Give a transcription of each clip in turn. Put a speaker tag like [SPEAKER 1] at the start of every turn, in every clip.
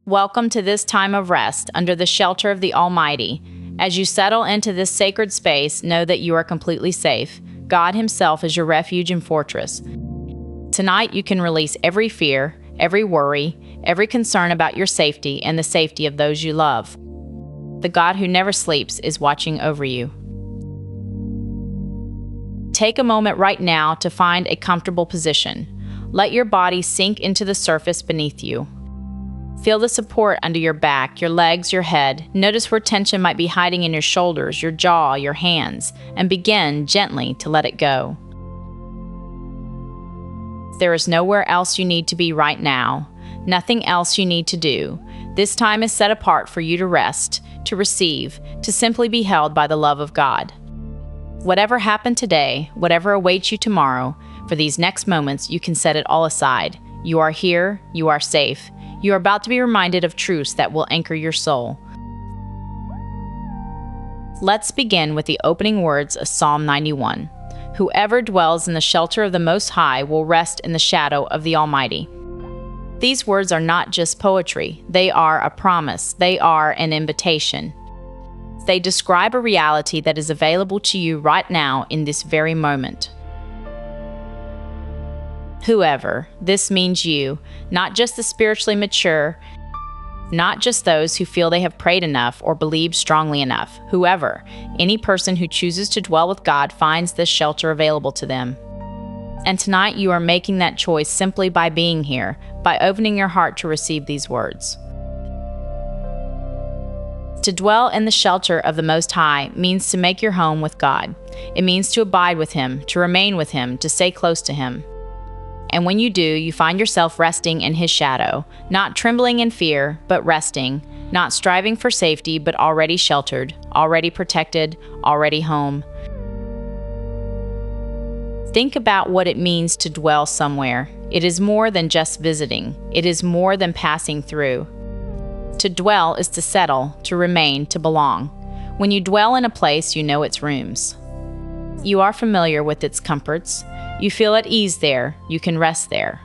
[SPEAKER 1] Welcome to this time of rest under the shelter of the Almighty. As you settle into this sacred space, know that you are completely safe. God Himself is your refuge and fortress. Tonight, you can release every fear, every worry, every concern about your safety and the safety of those you love. The God who never sleeps is watching over you. Take a moment right now to find a comfortable position. Let your body sink into the surface beneath you. Feel the support under your back, your legs, your head. Notice where tension might be hiding in your shoulders, your jaw, your hands, and begin gently to let it go. There is nowhere else you need to be right now, nothing else you need to do. This time is set apart for you to rest, to receive, to simply be held by the love of God. Whatever happened today, whatever awaits you tomorrow, for these next moments, you can set it all aside. You are here, you are safe. You are about to be reminded of truths that will anchor your soul. Let's begin with the opening words of Psalm 91. Whoever dwells in the shelter of the Most High will rest in the shadow of the Almighty. These words are not just poetry. They are a promise. They are an invitation. They describe a reality that is available to you right now in this very moment. Whoever, this means you, not just the spiritually mature, not just those who feel they have prayed enough or believed strongly enough. Whoever, any person who chooses to dwell with God finds this shelter available to them. And tonight you are making that choice simply by being here, by opening your heart to receive these words. To dwell in the shelter of the Most High means to make your home with God. It means to abide with Him, to remain with Him, to stay close to Him. And when you do, you find yourself resting in His shadow, not trembling in fear, but resting, not striving for safety, but already sheltered, already protected, already home. Think about what it means to dwell somewhere. It is more than just visiting. It is more than passing through. To dwell is to settle, to remain, to belong. When you dwell in a place, you know its rooms. You are familiar with its comforts. You feel at ease there. You can rest there.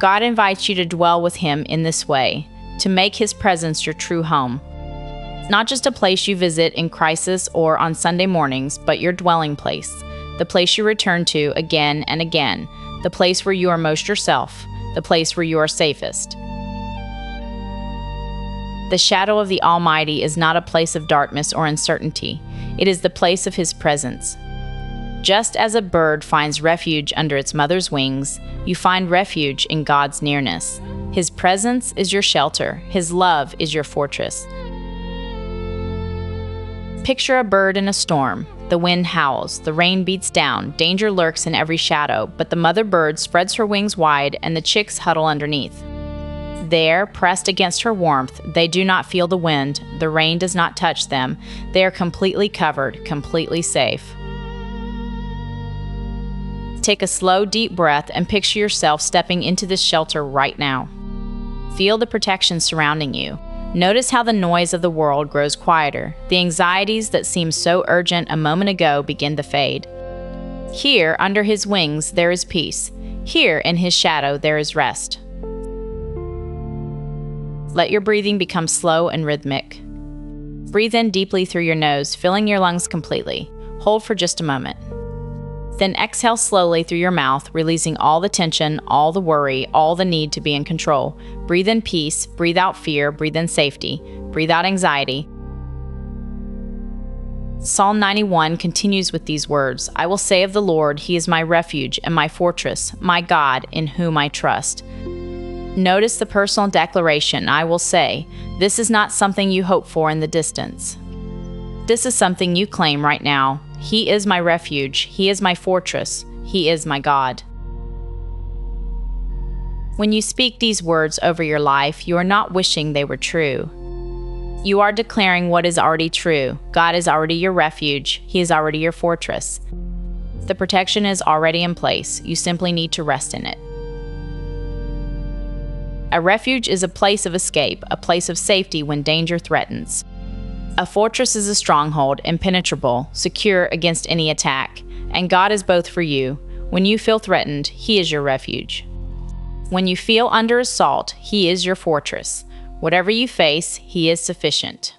[SPEAKER 1] God invites you to dwell with Him in this way, to make His presence your true home. Not just a place you visit in crisis or on Sunday mornings, but your dwelling place, the place you return to again and again, the place where you are most yourself, the place where you are safest. The shadow of the Almighty is not a place of darkness or uncertainty. It is the place of His presence. Just as a bird finds refuge under its mother's wings, you find refuge in God's nearness. His presence is your shelter. His love is your fortress. Picture a bird in a storm. The wind howls, the rain beats down, danger lurks in every shadow, but the mother bird spreads her wings wide and the chicks huddle underneath. There, pressed against her warmth, they do not feel the wind. The rain does not touch them. They are completely covered, completely safe. Take a slow, deep breath and picture yourself stepping into this shelter right now. Feel the protection surrounding you. Notice how the noise of the world grows quieter. The anxieties that seemed so urgent a moment ago begin to fade. Here, under His wings, there is peace. Here, in His shadow, there is rest. Let your breathing become slow and rhythmic. Breathe in deeply through your nose, filling your lungs completely. Hold for just a moment. Then exhale slowly through your mouth, releasing all the tension, all the worry, all the need to be in control. Breathe in peace, breathe out fear, breathe in safety, breathe out anxiety. Psalm 91 continues with these words, I will say of the Lord, He is my refuge and my fortress, my God in whom I trust. Notice the personal declaration, I will say. This is not something you hope for in the distance. This is something you claim right now. He is my refuge. He is my fortress. He is my God. When you speak these words over your life, you are not wishing they were true. You are declaring what is already true. God is already your refuge. He is already your fortress. The protection is already in place. You simply need to rest in it. A refuge is a place of escape, a place of safety when danger threatens. A fortress is a stronghold, impenetrable, secure against any attack, and God is both for you. When you feel threatened, He is your refuge. When you feel under assault, He is your fortress. Whatever you face, He is sufficient.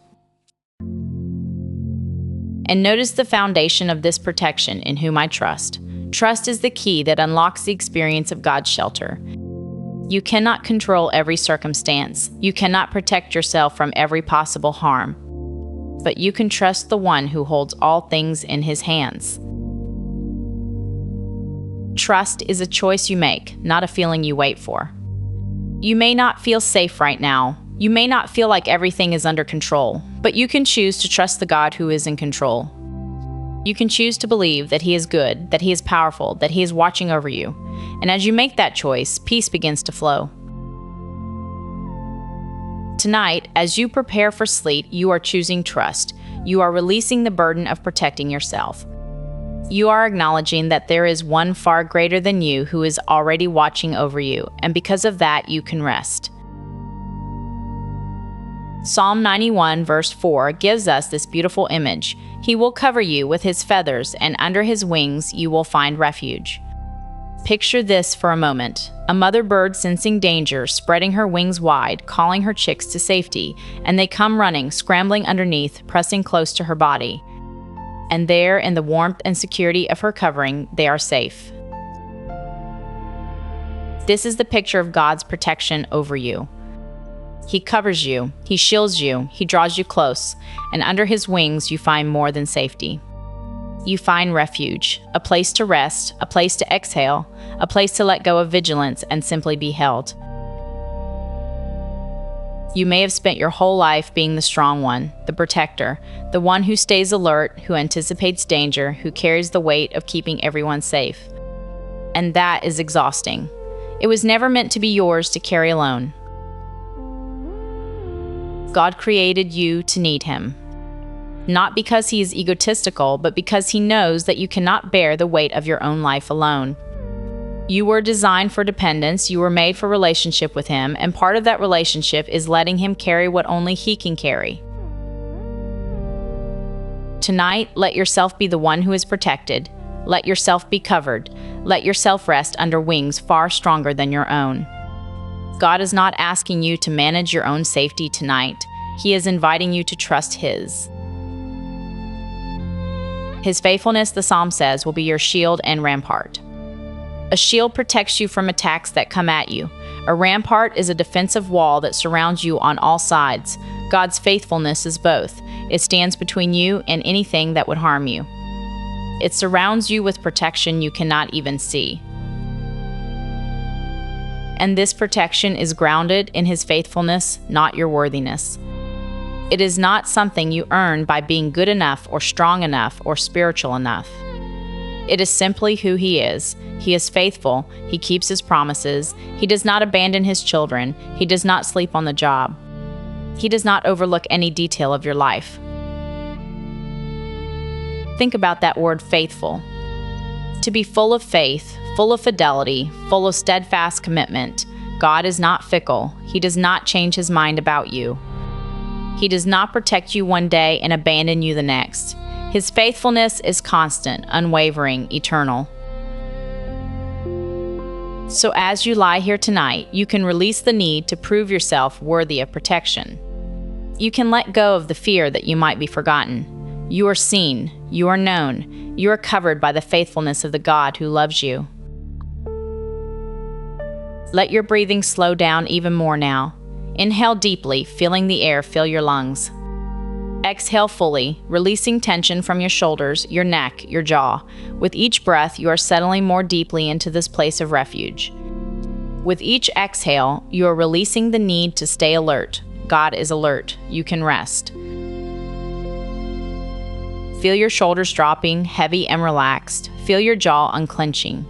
[SPEAKER 1] And notice the foundation of this protection: in whom I trust. Trust is the key that unlocks the experience of God's shelter. You cannot control every circumstance. You cannot protect yourself from every possible harm. But you can trust the one who holds all things in His hands. Trust is a choice you make, not a feeling you wait for. You may not feel safe right now. You may not feel like everything is under control, but you can choose to trust the God who is in control. You can choose to believe that He is good, that He is powerful, that He is watching over you. And as you make that choice, peace begins to flow. Tonight, as you prepare for sleep, you are choosing trust. You are releasing the burden of protecting yourself. You are acknowledging that there is one far greater than you who is already watching over you, and because of that, you can rest. Psalm 91 verse 4 gives us this beautiful image. He will cover you with His feathers, and under His wings you will find refuge. Picture this for a moment. A mother bird sensing danger, spreading her wings wide, calling her chicks to safety, and they come running, scrambling underneath, pressing close to her body. And there, in the warmth and security of her covering, they are safe. This is the picture of God's protection over you. He covers you, He shields you, He draws you close, and under His wings you find more than safety. You find refuge, a place to rest, a place to exhale, a place to let go of vigilance and simply be held. You may have spent your whole life being the strong one, the protector, the one who stays alert, who anticipates danger, who carries the weight of keeping everyone safe. And that is exhausting. It was never meant to be yours to carry alone. God created you to need Him. Not because He is egotistical, but because He knows that you cannot bear the weight of your own life alone. You were designed for dependence, you were made for relationship with Him, and part of that relationship is letting Him carry what only He can carry. Tonight, let yourself be the one who is protected. Let yourself be covered. Let yourself rest under wings far stronger than your own. God is not asking you to manage your own safety tonight. He is inviting you to trust His. His faithfulness, the psalm says, will be your shield and rampart. A shield protects you from attacks that come at you. A rampart is a defensive wall that surrounds you on all sides. God's faithfulness is both. It stands between you and anything that would harm you. It surrounds you with protection you cannot even see. And this protection is grounded in His faithfulness, not your worthiness. It is not something you earn by being good enough or strong enough or spiritual enough. It is simply who He is. He is faithful. He keeps His promises. He does not abandon His children. He does not sleep on the job. He does not overlook any detail of your life. Think about that word, faithful. To be full of faith, full of fidelity, full of steadfast commitment. God is not fickle. He does not change His mind about you. He does not protect you one day and abandon you the next. His faithfulness is constant, unwavering, eternal. So as you lie here tonight, you can release the need to prove yourself worthy of protection. You can let go of the fear that you might be forgotten. You are seen, you are known, you are covered by the faithfulness of the God who loves you. Let your breathing slow down even more now. Inhale deeply, feeling the air fill your lungs. Exhale fully, releasing tension from your shoulders, your neck, your jaw. With each breath, you are settling more deeply into this place of refuge. With each exhale, you are releasing the need to stay alert. God is alert. You can rest. Feel your shoulders dropping, heavy and relaxed. Feel your jaw unclenching.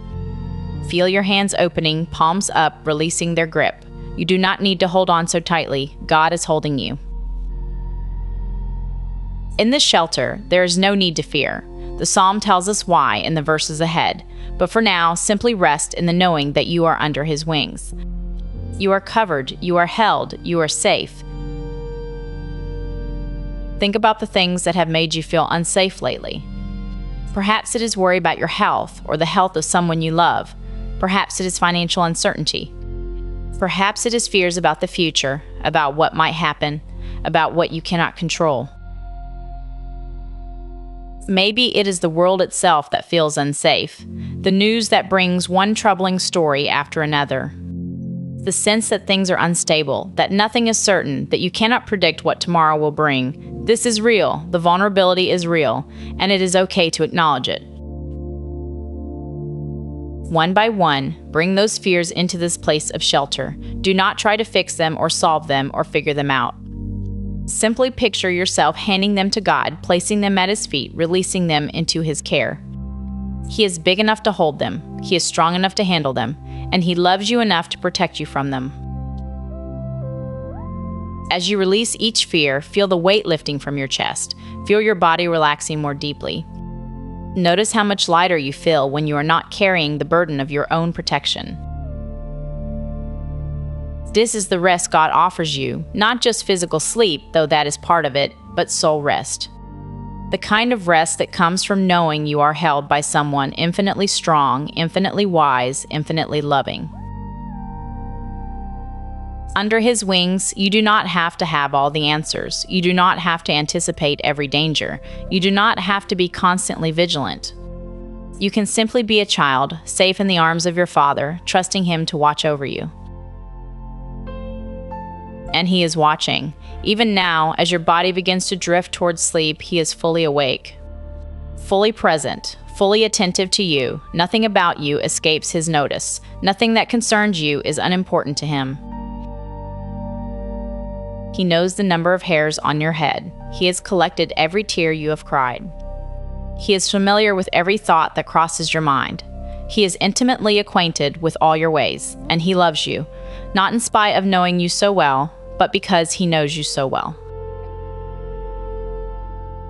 [SPEAKER 1] Feel your hands opening, palms up, releasing their grip. You do not need to hold on so tightly. God is holding you. In this shelter, there is no need to fear. The psalm tells us why in the verses ahead, but for now, simply rest in the knowing that you are under His wings. You are covered, you are held, you are safe. Think about the things that have made you feel unsafe lately. Perhaps it is worry about your health or the health of someone you love. Perhaps it is financial uncertainty. Perhaps it is fears about the future, about what might happen, about what you cannot control. Maybe it is the world itself that feels unsafe, the news that brings one troubling story after another. The sense that things are unstable, that nothing is certain, that you cannot predict what tomorrow will bring. This is real, the vulnerability is real, and it is okay to acknowledge it. One by one, bring those fears into this place of shelter. Do not try to fix them or solve them or figure them out. Simply picture yourself handing them to God, placing them at His feet, releasing them into His care. He is big enough to hold them, He is strong enough to handle them, and He loves you enough to protect you from them. As you release each fear, feel the weight lifting from your chest. Feel your body relaxing more deeply. Notice how much lighter you feel when you are not carrying the burden of your own protection. This is the rest God offers you, not just physical sleep, though that is part of it, but soul rest. The kind of rest that comes from knowing you are held by someone infinitely strong, infinitely wise, infinitely loving. Under His wings, you do not have to have all the answers. You do not have to anticipate every danger. You do not have to be constantly vigilant. You can simply be a child, safe in the arms of your Father, trusting Him to watch over you. And He is watching. Even now, as your body begins to drift towards sleep, He is fully awake, fully present, fully attentive to you. Nothing about you escapes His notice. Nothing that concerns you is unimportant to Him. He knows the number of hairs on your head. He has collected every tear you have cried. He is familiar with every thought that crosses your mind. He is intimately acquainted with all your ways, and He loves you, not in spite of knowing you so well, but because He knows you so well.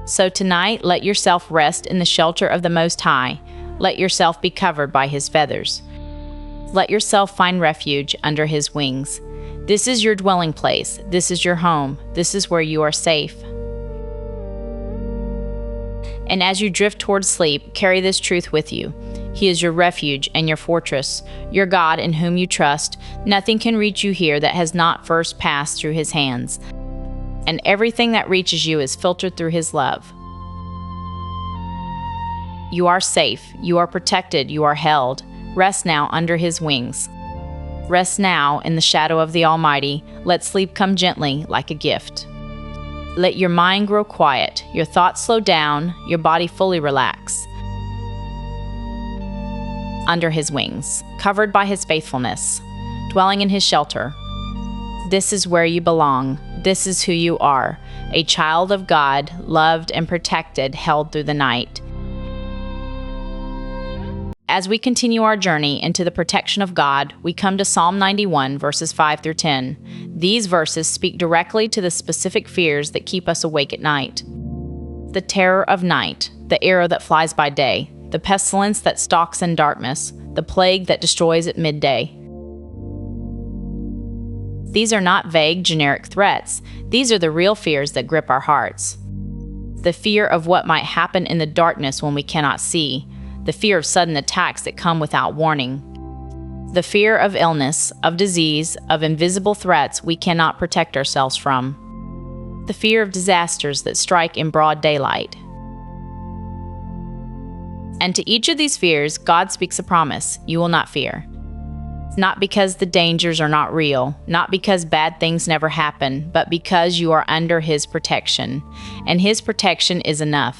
[SPEAKER 1] So tonight, let yourself rest in the shelter of the Most High. Let yourself be covered by His feathers. Let yourself find refuge under His wings. This is your dwelling place. This is your home. This is where you are safe. And as you drift towards sleep, carry this truth with you. He is your refuge and your fortress, your God in whom you trust. Nothing can reach you here that has not first passed through His hands. And everything that reaches you is filtered through His love. You are safe. You are protected. You are held. Rest now under His wings. Rest now in the shadow of the Almighty. Let sleep come gently like a gift. Let your mind grow quiet, your thoughts slow down, your body fully relax. Under His wings, covered by His faithfulness, dwelling in His shelter. This is where you belong. This is who you are, a child of God, loved and protected, held through the night. As we continue our journey into the protection of God, we come to Psalm 91, verses 5 through 10. These verses speak directly to the specific fears that keep us awake at night. The terror of night, the arrow that flies by day, the pestilence that stalks in darkness, the plague that destroys at midday. These are not vague, generic threats. These are the real fears that grip our hearts. The fear of what might happen in the darkness when we cannot see. The fear of sudden attacks that come without warning. The fear of illness, of disease, of invisible threats we cannot protect ourselves from. The fear of disasters that strike in broad daylight. And to each of these fears, God speaks a promise: you will not fear. Not because the dangers are not real, not because bad things never happen, but because you are under His protection, and His protection is enough.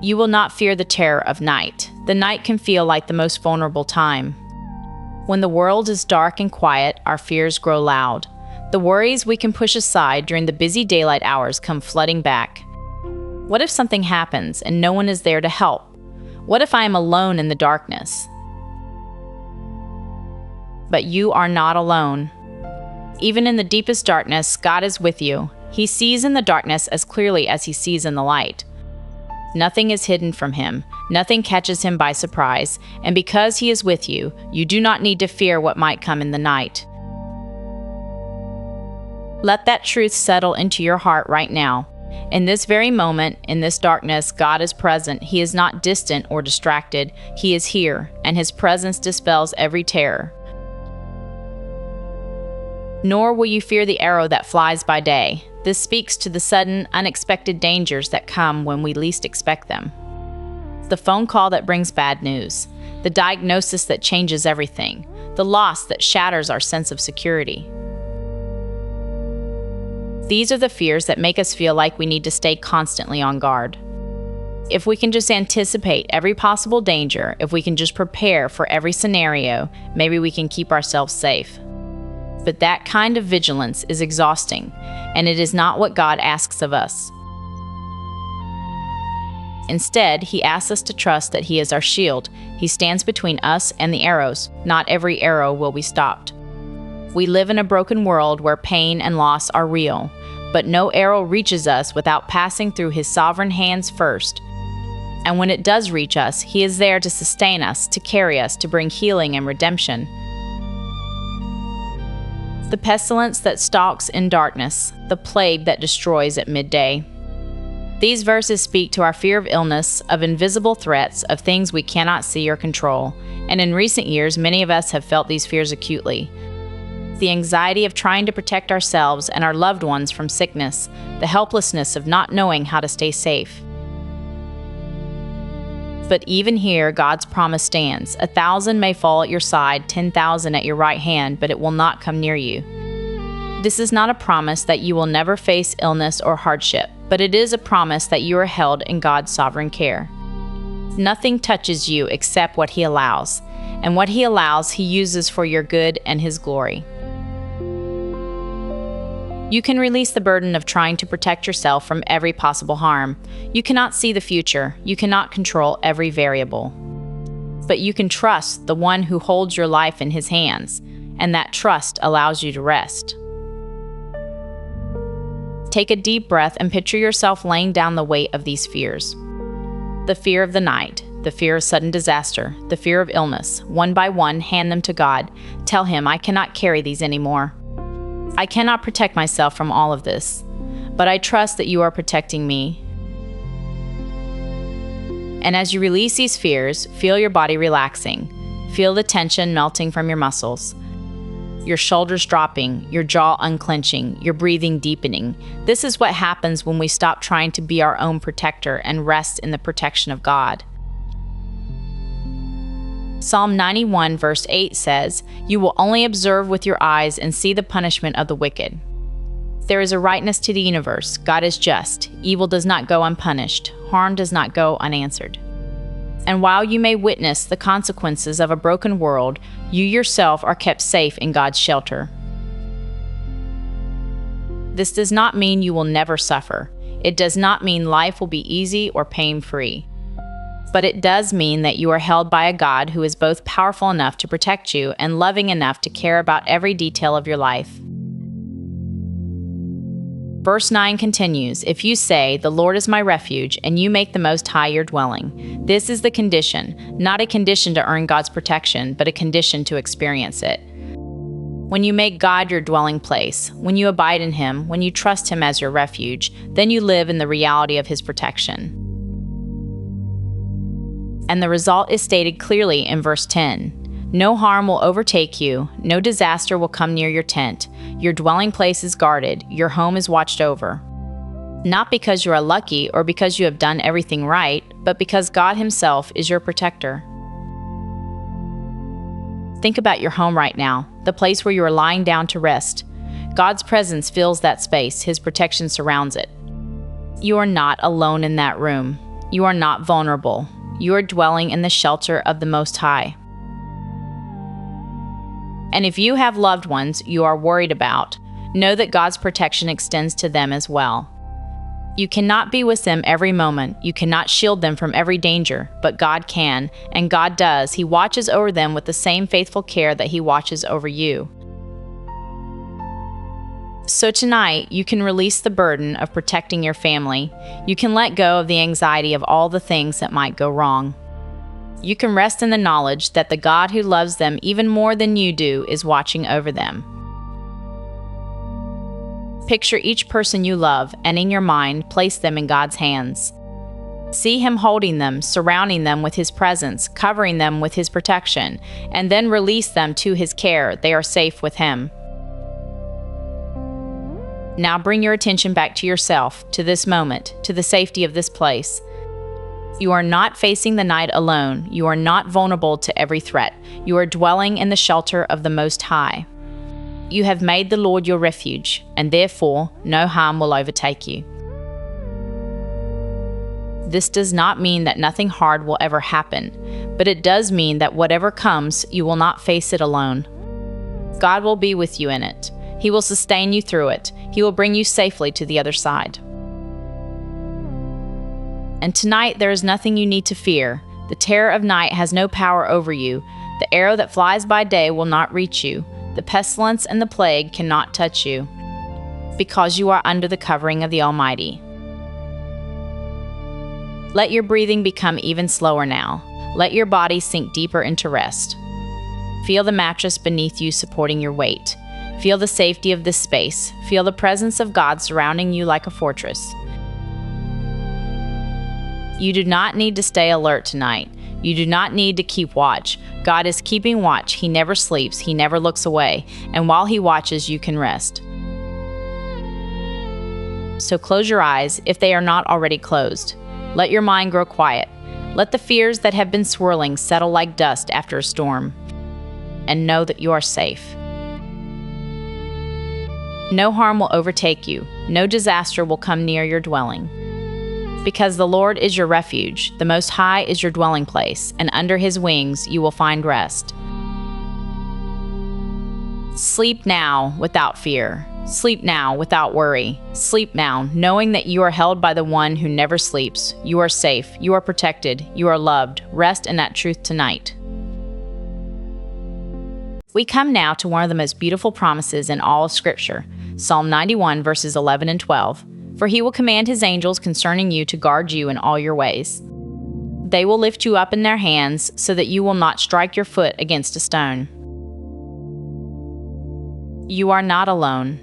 [SPEAKER 1] You will not fear the terror of night. The night can feel like the most vulnerable time. When the world is dark and quiet, our fears grow loud. The worries we can push aside during the busy daylight hours come flooding back. What if something happens and no one is there to help? What if I am alone in the darkness? But you are not alone. Even in the deepest darkness, God is with you. He sees in the darkness as clearly as He sees in the light. Nothing is hidden from Him. Nothing catches Him by surprise. And because He is with you, you do not need to fear what might come in the night. Let that truth settle into your heart right now. In this very moment, in this darkness, God is present. He is not distant or distracted. He is here, and His presence dispels every terror. Nor will you fear the arrow that flies by day. This speaks to the sudden, unexpected dangers that come when we least expect them. The phone call that brings bad news, the diagnosis that changes everything, the loss that shatters our sense of security. These are the fears that make us feel like we need to stay constantly on guard. If we can just anticipate every possible danger, if we can just prepare for every scenario, maybe we can keep ourselves safe. But that kind of vigilance is exhausting, and it is not what God asks of us. Instead, He asks us to trust that He is our shield. He stands between us and the arrows. Not every arrow will be stopped. We live in a broken world where pain and loss are real, but no arrow reaches us without passing through His sovereign hands first. And when it does reach us, He is there to sustain us, to carry us, to bring healing and redemption. The pestilence that stalks in darkness, the plague that destroys at midday. These verses speak to our fear of illness, of invisible threats, of things we cannot see or control. And in recent years, many of us have felt these fears acutely. The anxiety of trying to protect ourselves and our loved ones from sickness, the helplessness of not knowing how to stay safe. But even here, God's promise stands. 1,000 may fall at your side, 10,000 at your right hand, but it will not come near you. This is not a promise that you will never face illness or hardship, but it is a promise that you are held in God's sovereign care. Nothing touches you except what He allows, and what He allows, He uses for your good and His glory. You can release the burden of trying to protect yourself from every possible harm. You cannot see the future. You cannot control every variable. But you can trust the one who holds your life in His hands, and that trust allows you to rest. Take a deep breath and picture yourself laying down the weight of these fears. The fear of the night, the fear of sudden disaster, the fear of illness. One by one, hand them to God. Tell Him, I cannot carry these anymore. I cannot protect myself from all of this, but I trust that you are protecting me. And as you release these fears, feel your body relaxing. Feel the tension melting from your muscles, your shoulders dropping, your jaw unclenching, your breathing deepening. This is what happens when we stop trying to be our own protector and rest in the protection of God. Psalm 91 verse 8 says, "You will only observe with your eyes and see the punishment of the wicked." There is a rightness to the universe. God is just. Evil does not go unpunished. Harm does not go unanswered. And while you may witness the consequences of a broken world, you yourself are kept safe in God's shelter. This does not mean you will never suffer. It does not mean life will be easy or pain-free. But it does mean that you are held by a God who is both powerful enough to protect you and loving enough to care about every detail of your life. Verse 9 continues, "If you say, 'The Lord is my refuge,' and you make the Most High your dwelling." This is the condition, not a condition to earn God's protection, but a condition to experience it. When you make God your dwelling place, when you abide in Him, when you trust Him as your refuge, then you live in the reality of His protection. And the result is stated clearly in verse 10. No harm will overtake you, no disaster will come near your tent. Your dwelling place is guarded, your home is watched over. Not because you are lucky or because you have done everything right, but because God Himself is your protector. Think about your home right now, the place where you are lying down to rest. God's presence fills that space, His protection surrounds it. You are not alone in that room. You are not vulnerable. You are dwelling in the shelter of the Most High. And if you have loved ones you are worried about, know that God's protection extends to them as well. You cannot be with them every moment. You cannot shield them from every danger, but God can, and God does. He watches over them with the same faithful care that He watches over you. So tonight, you can release the burden of protecting your family. You can let go of the anxiety of all the things that might go wrong. You can rest in the knowledge that the God who loves them even more than you do is watching over them. Picture each person you love, and in your mind, place them in God's hands. See Him holding them, surrounding them with His presence, covering them with His protection, and then release them to His care. They are safe with Him. Now bring your attention back to yourself, to this moment, to the safety of this place. You are not facing the night alone. You are not vulnerable to every threat. You are dwelling in the shelter of the Most High. You have made the Lord your refuge, and therefore no harm will overtake you. This does not mean that nothing hard will ever happen, but it does mean that whatever comes, you will not face it alone. God will be with you in it. He will sustain you through it. He will bring you safely to the other side. And tonight there is nothing you need to fear. The terror of night has no power over you. The arrow that flies by day will not reach you. The pestilence and the plague cannot touch you, because you are under the covering of the Almighty. Let your breathing become even slower now. Let your body sink deeper into rest. Feel the mattress beneath you supporting your weight. Feel the safety of this space. Feel the presence of God surrounding you like a fortress. You do not need to stay alert tonight. You do not need to keep watch. God is keeping watch. He never sleeps. He never looks away. And while He watches, you can rest. So close your eyes if they are not already closed. Let your mind grow quiet. Let the fears that have been swirling settle like dust after a storm. And know that you are safe. No harm will overtake you. No disaster will come near your dwelling. Because the Lord is your refuge, the Most High is your dwelling place, and under His wings you will find rest. Sleep now without fear. Sleep now without worry. Sleep now, knowing that you are held by the One who never sleeps. You are safe. You are protected. You are loved. Rest in that truth tonight. We come now to one of the most beautiful promises in all of Scripture, Psalm 91, verses 11 and 12. For He will command His angels concerning you to guard you in all your ways. They will lift you up in their hands so that you will not strike your foot against a stone. You are not alone.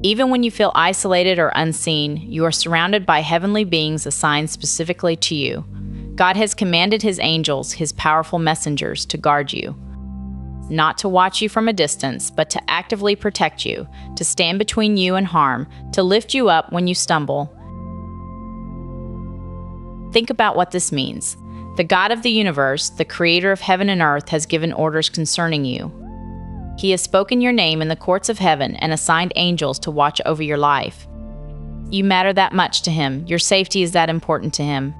[SPEAKER 1] Even when you feel isolated or unseen, you are surrounded by heavenly beings assigned specifically to you. God has commanded His angels, His powerful messengers, to guard you. Not to watch you from a distance, but to actively protect you, to stand between you and harm, to lift you up when you stumble. Think about what this means. The God of the universe, the creator of heaven and earth, has given orders concerning you. He has spoken your name in the courts of heaven and assigned angels to watch over your life. You matter that much to Him. Your safety is that important to Him.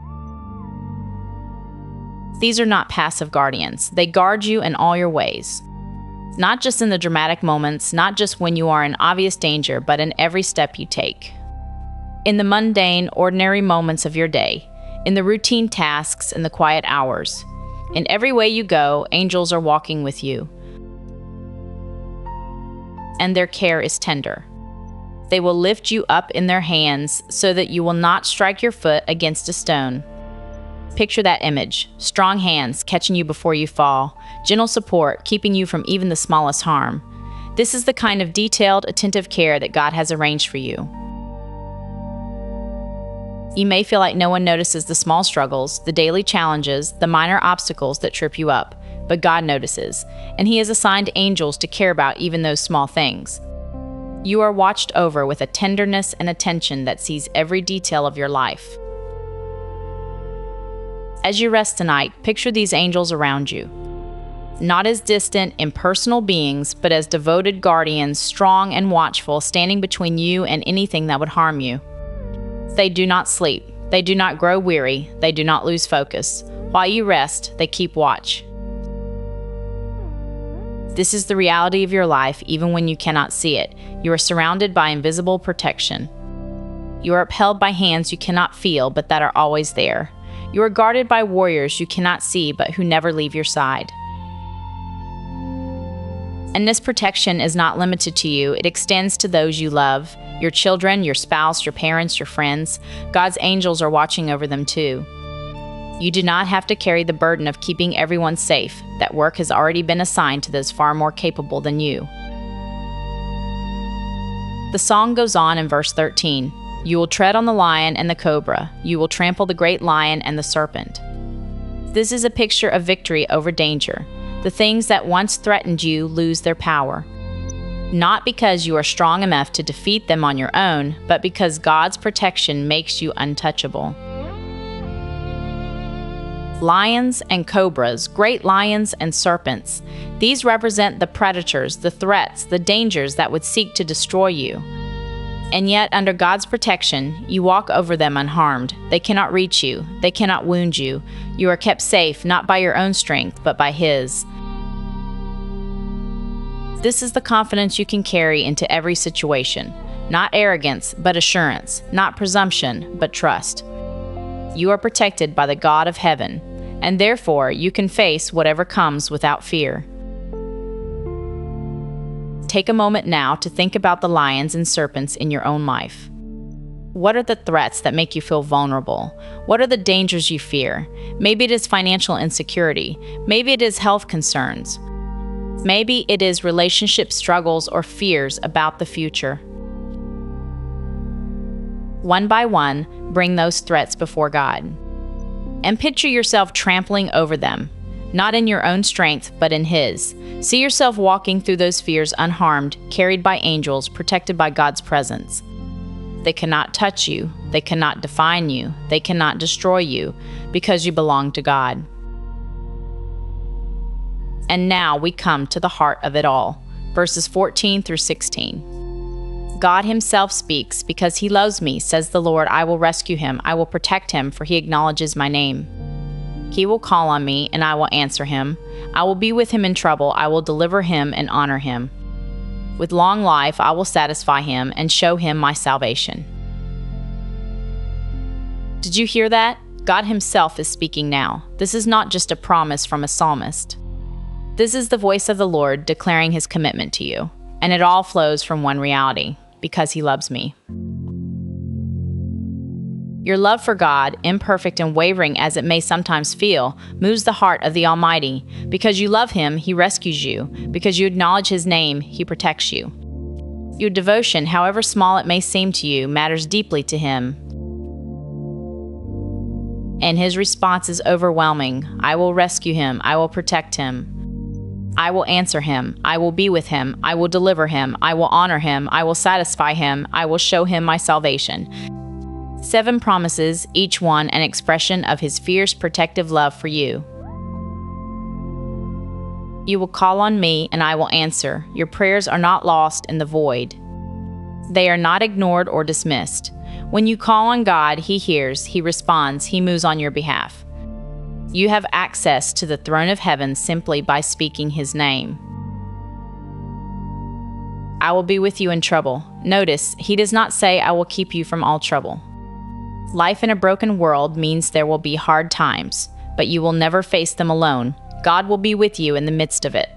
[SPEAKER 1] These are not passive guardians. They guard you in all your ways. Not just in the dramatic moments, not just when you are in obvious danger, but in every step you take. In the mundane, ordinary moments of your day, in the routine tasks and the quiet hours. In every way you go, angels are walking with you. And their care is tender. They will lift you up in their hands so that you will not strike your foot against a stone. Picture that image. Strong hands catching you before you fall. Gentle support keeping you from even the smallest harm. This is the kind of detailed, attentive care that God has arranged for you. You may feel like no one notices the small struggles, the daily challenges, the minor obstacles that trip you up, but God notices, and He has assigned angels to care about even those small things. You are watched over with a tenderness and attention that sees every detail of your life. As you rest tonight, picture these angels around you. Not as distant, impersonal beings, but as devoted guardians, strong and watchful, standing between you and anything that would harm you. They do not sleep. They do not grow weary. They do not lose focus. While you rest, they keep watch. This is the reality of your life, even when you cannot see it. You are surrounded by invisible protection. You are upheld by hands you cannot feel, but that are always there. You are guarded by warriors you cannot see, but who never leave your side. And this protection is not limited to you. It extends to those you love, your children, your spouse, your parents, your friends. God's angels are watching over them too. You do not have to carry the burden of keeping everyone safe. That work has already been assigned to those far more capable than you. The song goes on in verse 13. You will tread on the lion and the cobra. You will trample the great lion and the serpent. This is a picture of victory over danger. The things that once threatened you lose their power. not because you are strong enough to defeat them on your own, but because God's protection makes you untouchable. Lions and cobras, great lions and serpents. These represent the predators, the threats, the dangers that would seek to destroy you. And yet, under God's protection, you walk over them unharmed. They cannot reach you. They cannot wound you. You are kept safe, not by your own strength, but by His. This is the confidence you can carry into every situation. Not arrogance, but assurance. Not presumption, but trust. You are protected by the God of heaven, and therefore you can face whatever comes without fear. Take a moment now to think about the lions and serpents in your own life. What are the threats that make you feel vulnerable? What are the dangers you fear? Maybe it is financial insecurity. Maybe it is health concerns. Maybe it is relationship struggles or fears about the future. One by one, bring those threats before God. And picture yourself trampling over them, not in your own strength, but in His. See yourself walking through those fears unharmed, carried by angels, protected by God's presence. They cannot touch you. They cannot define you. They cannot destroy you, because you belong to God. And now we come to the heart of it all, verses 14 through 16. God Himself speaks, because He loves me, says the Lord. I will rescue him. I will protect him, for he acknowledges my name. He will call on me, and I will answer him. I will be with him in trouble. I will deliver him and honor him. With long life I will satisfy him and show him my salvation. Did you hear that? God Himself is speaking now. This is not just a promise from a psalmist. This is the voice of the Lord declaring His commitment to you. And it all flows from one reality: because He loves me. Your love for God, imperfect and wavering as it may sometimes feel, moves the heart of the Almighty. Because you love Him, He rescues you. Because you acknowledge His name, He protects you. Your devotion, however small it may seem to you, matters deeply to Him. And His response is overwhelming. I will rescue him. I will protect him. I will answer him. I will be with him. I will deliver him. I will honor him. I will satisfy him. I will show him my salvation. 7 promises, each one an expression of His fierce protective love for you. You will call on me, and I will answer. Your prayers are not lost in the void. They are not ignored or dismissed. When you call on God, He hears, He responds, He moves on your behalf. You have access to the throne of heaven simply by speaking His name. I will be with you in trouble. Notice, He does not say, I will keep you from all trouble. Life in a broken world means there will be hard times, but you will never face them alone. God will be with you in the midst of it.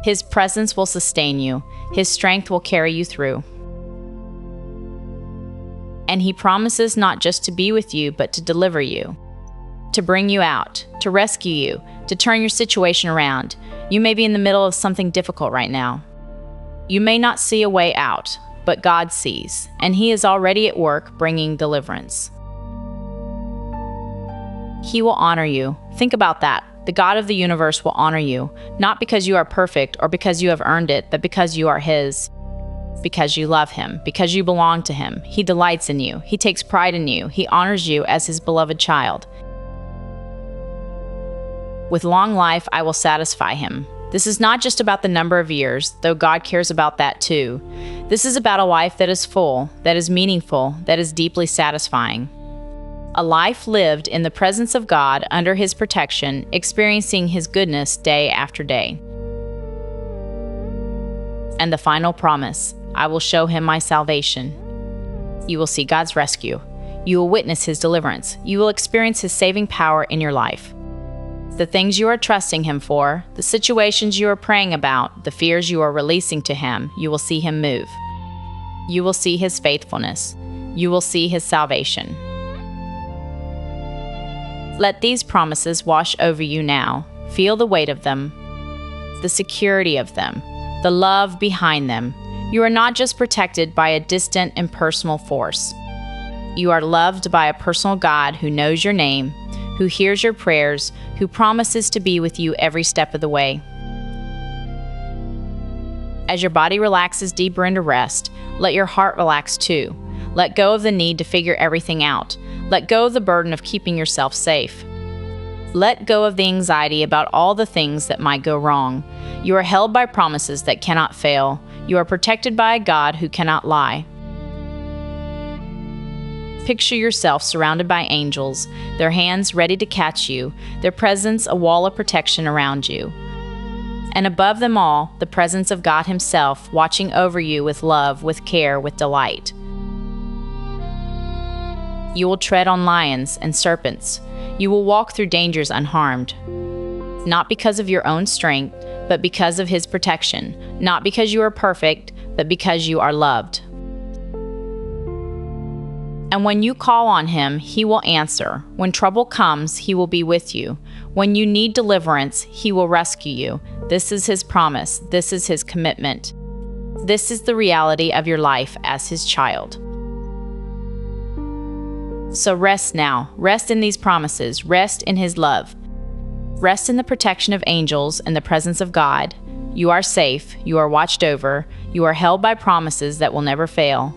[SPEAKER 1] His presence will sustain you. His strength will carry you through. And He promises not just to be with you, but to deliver you, to bring you out, to rescue you, to turn your situation around. You may be in the middle of something difficult right now. You may not see a way out, but God sees, and He is already at work bringing deliverance. He will honor you. Think about that. The God of the universe will honor you, not because you are perfect or because you have earned it, but because you are His. Because you love Him, because you belong to Him. He delights in you. He takes pride in you. He honors you as His beloved child. With long life, I will satisfy him. This is not just about the number of years, though God cares about that too. This is about a life that is full, that is meaningful, that is deeply satisfying. A life lived in the presence of God under His protection, experiencing His goodness day after day. And the final promise, I will show him my salvation. You will see God's rescue. You will witness His deliverance. You will experience His saving power in your life. The things you are trusting Him for, the situations you are praying about, the fears you are releasing to Him, you will see Him move. You will see His faithfulness. You will see His salvation. Let these promises wash over you now. Feel the weight of them, the security of them, the love behind them. You are not just protected by a distant, impersonal force. You are loved by a personal God who knows your name, who hears your prayers, who promises to be with you every step of the way. As your body relaxes deeper into rest, let your heart relax too. Let go of the need to figure everything out. Let go of the burden of keeping yourself safe. Let go of the anxiety about all the things that might go wrong. You are held by promises that cannot fail. You are protected by a God who cannot lie. Picture yourself surrounded by angels, their hands ready to catch you, their presence a wall of protection around you. And above them all, the presence of God Himself watching over you with love, with care, with delight. You will tread on lions and serpents. You will walk through dangers unharmed. Not because of your own strength, but because of His protection. Not because you are perfect, but because you are loved. And when you call on Him, He will answer. When trouble comes, He will be with you. When you need deliverance, He will rescue you. This is His promise. This is His commitment. This is the reality of your life as His child. So rest now. Rest in these promises. Rest in His love. Rest in the protection of angels and the presence of God. You are safe. You are watched over. You are held by promises that will never fail.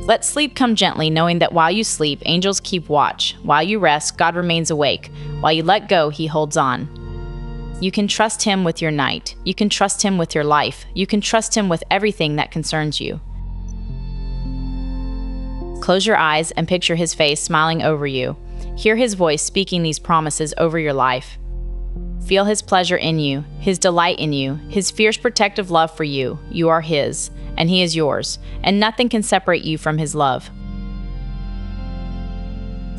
[SPEAKER 1] Let sleep come gently, knowing that while you sleep, angels keep watch. While you rest, God remains awake. While you let go, He holds on. You can trust Him with your night. You can trust Him with your life. You can trust Him with everything that concerns you. Close your eyes and picture His face smiling over you. Hear His voice speaking these promises over your life. Feel His pleasure in you, His delight in you, His fierce protective love for you. You are His, and He is yours, and nothing can separate you from His love.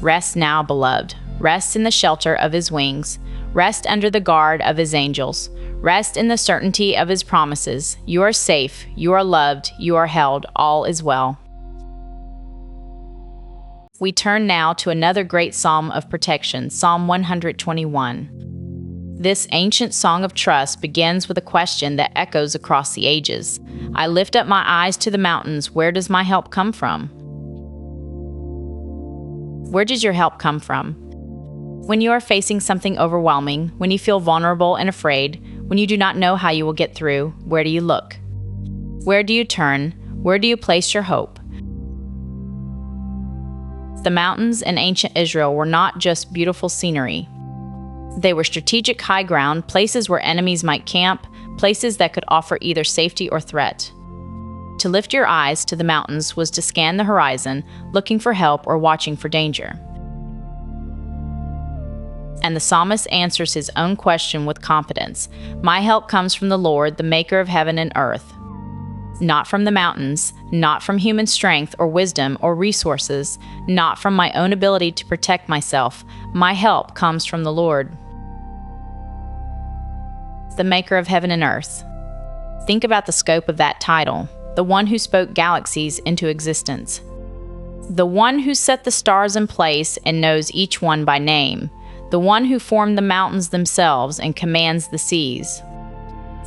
[SPEAKER 1] Rest now, beloved. Rest in the shelter of His wings. Rest under the guard of His angels. Rest in the certainty of His promises. You are safe, you are loved, you are held, all is well. We turn now to another great psalm of protection, Psalm 121. This ancient song of trust begins with a question that echoes across the ages. I lift up my eyes to the mountains. Where does my help come from? Where does your help come from? When you are facing something overwhelming, when you feel vulnerable and afraid, when you do not know how you will get through, where do you look? Where do you turn? Where do you place your hope? The mountains in ancient Israel were not just beautiful scenery. They were strategic high ground, places where enemies might camp, places that could offer either safety or threat. To lift your eyes to the mountains was to scan the horizon, looking for help or watching for danger. And the psalmist answers his own question with confidence. My help comes from the Lord, the maker of heaven and earth. Not from the mountains, not from human strength or wisdom or resources, not from my own ability to protect myself. My help comes from the Lord, the maker of heaven and earth. Think about the scope of that title, the one who spoke galaxies into existence, the one who set the stars in place and knows each one by name, the one who formed the mountains themselves and commands the seas.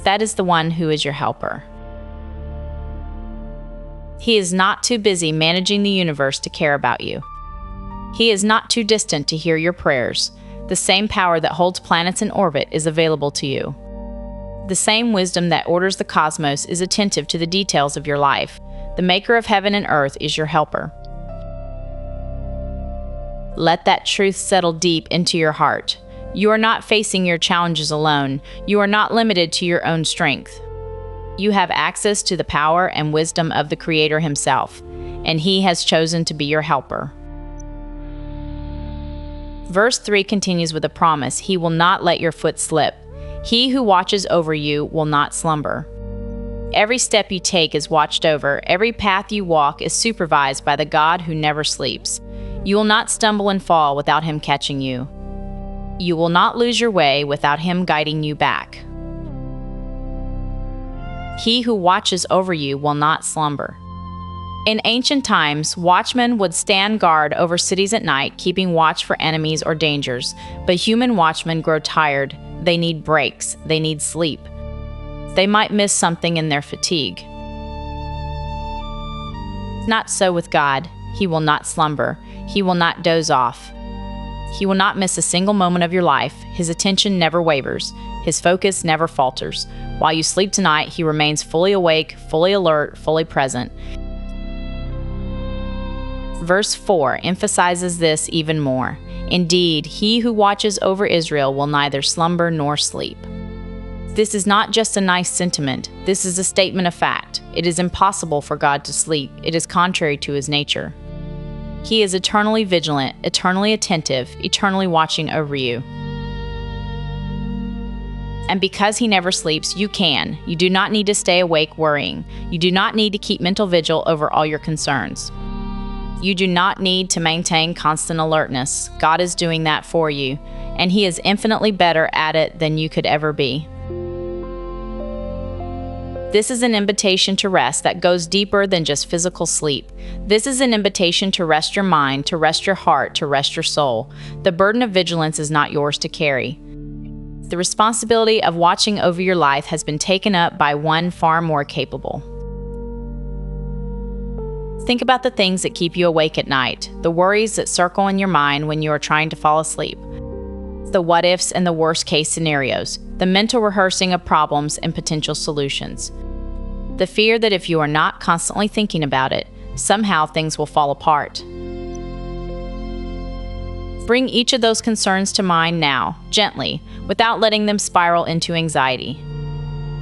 [SPEAKER 1] That is the one who is your helper. He is not too busy managing the universe to care about you. He is not too distant to hear your prayers. The same power that holds planets in orbit is available to you. The same wisdom that orders the cosmos is attentive to the details of your life. The maker of heaven and earth is your helper. Let that truth settle deep into your heart. You are not facing your challenges alone. You are not limited to your own strength. You have access to the power and wisdom of the Creator Himself, and He has chosen to be your helper. Verse 3 continues with a promise. He will not let your foot slip. He who watches over you will not slumber. Every step you take is watched over. Every path you walk is supervised by the God who never sleeps. You will not stumble and fall without Him catching you. You will not lose your way without Him guiding you back. He who watches over you will not slumber. In ancient times, watchmen would stand guard over cities at night, keeping watch for enemies or dangers. But human watchmen grow tired. They need breaks. They need sleep. They might miss something in their fatigue. Not so with God. He will not slumber. He will not doze off. He will not miss a single moment of your life. His attention never wavers. His focus never falters. While you sleep tonight, He remains fully awake, fully alert, fully present. Verse 4 emphasizes this even more. Indeed, He who watches over Israel will neither slumber nor sleep. This is not just a nice sentiment. This is a statement of fact. It is impossible for God to sleep. It is contrary to His nature. He is eternally vigilant, eternally attentive, eternally watching over you. And because He never sleeps, you can. You do not need to stay awake worrying. You do not need to keep mental vigil over all your concerns. You do not need to maintain constant alertness. God is doing that for you, and He is infinitely better at it than you could ever be. This is an invitation to rest that goes deeper than just physical sleep. This is an invitation to rest your mind, to rest your heart, to rest your soul. The burden of vigilance is not yours to carry. The responsibility of watching over your life has been taken up by one far more capable. Think about the things that keep you awake at night, the worries that circle in your mind when you are trying to fall asleep, the what-ifs and the worst-case scenarios, the mental rehearsing of problems and potential solutions, the fear that if you are not constantly thinking about it, somehow things will fall apart. Bring each of those concerns to mind now, gently, without letting them spiral into anxiety.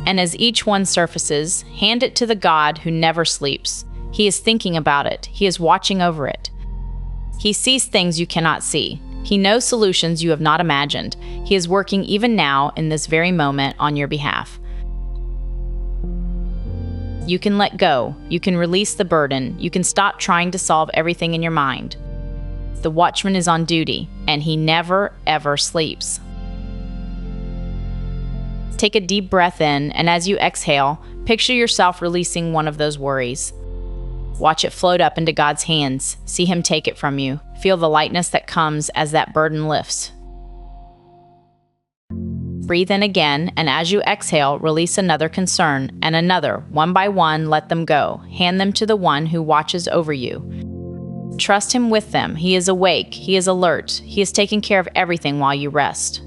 [SPEAKER 1] And as each one surfaces, hand it to the God who never sleeps. He is thinking about it. He is watching over it. He sees things you cannot see. He knows solutions you have not imagined. He is working even now in this very moment on your behalf. You can let go. You can release the burden. You can stop trying to solve everything in your mind. The watchman is on duty, and he never, ever sleeps. Take a deep breath in, and as you exhale, picture yourself releasing one of those worries. Watch it float up into God's hands. See Him take it from you. Feel the lightness that comes as that burden lifts. Breathe in again, and as you exhale, release another concern and another. One by one, let them go. Hand them to the one who watches over you. Trust Him with them. He is awake. He is alert. He is taking care of everything while you rest.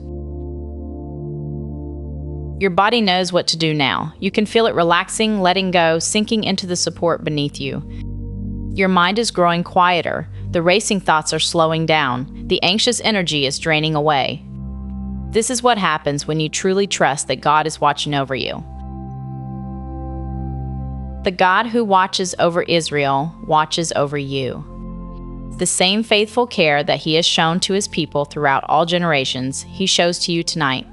[SPEAKER 1] Your body knows what to do now. You can feel it relaxing, letting go, sinking into the support beneath you. Your mind is growing quieter. The racing thoughts are slowing down. The anxious energy is draining away. This is what happens when you truly trust that God is watching over you. The God who watches over Israel watches over you. The same faithful care that He has shown to His people throughout all generations, He shows to you tonight.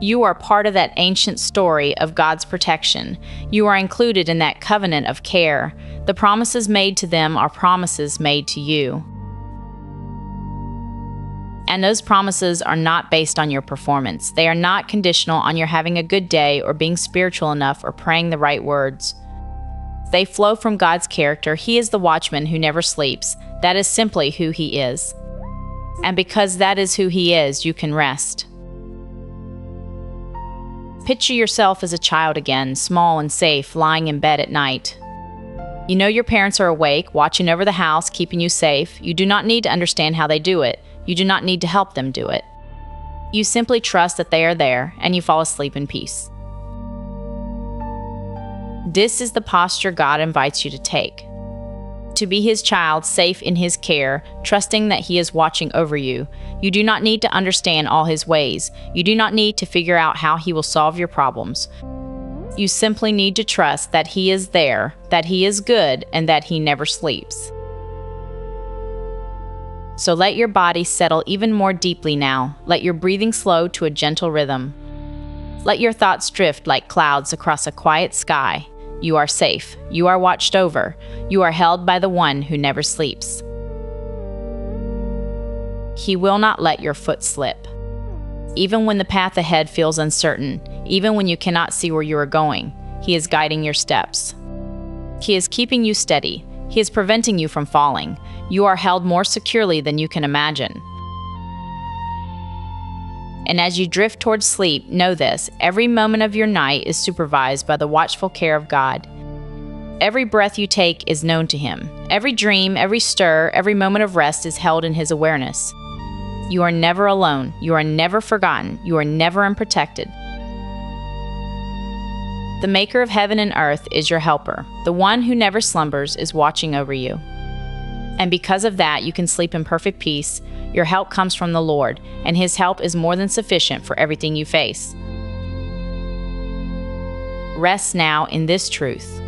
[SPEAKER 1] You are part of that ancient story of God's protection. You are included in that covenant of care. The promises made to them are promises made to you. And those promises are not based on your performance. They are not conditional on your having a good day or being spiritual enough or praying the right words. They flow from God's character. He is the watchman who never sleeps. That is simply who He is. And because that is who He is, you can rest. Picture yourself as a child again, small and safe, lying in bed at night. You know your parents are awake, watching over the house, keeping you safe. You do not need to understand how they do it. You do not need to help them do it. You simply trust that they are there, and you fall asleep in peace. This is the posture God invites you to take. To be His child, safe in His care, trusting that He is watching over you. You do not need to understand all His ways. You do not need to figure out how He will solve your problems. You simply need to trust that He is there, that He is good, and that He never sleeps. So let your body settle even more deeply now. Let your breathing slow to a gentle rhythm. Let your thoughts drift like clouds across a quiet sky. You are safe. You are watched over. You are held by the one who never sleeps. He will not let your foot slip. Even when the path ahead feels uncertain, even when you cannot see where you are going, He is guiding your steps. He is keeping you steady. He is preventing you from falling. You are held more securely than you can imagine. And as you drift towards sleep, know this: every moment of your night is supervised by the watchful care of God. Every breath you take is known to Him. Every dream, every stir, every moment of rest is held in His awareness. You are never alone. You are never forgotten. You are never unprotected. The maker of heaven and earth is your helper. The one who never slumbers is watching over you. And because of that, you can sleep in perfect peace. Your help comes from the Lord, and His help is more than sufficient for everything you face. Rest now in this truth.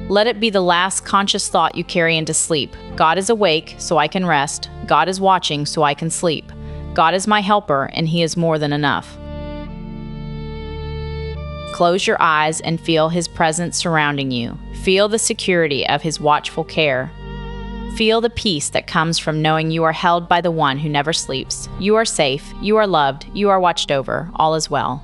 [SPEAKER 1] Let it be the last conscious thought you carry into sleep. God is awake, so I can rest. God is watching, so I can sleep. God is my helper, and He is more than enough. Close your eyes and feel His presence surrounding you. Feel the security of His watchful care. Feel the peace that comes from knowing you are held by the one who never sleeps. You are safe, you are loved, you are watched over, all is well.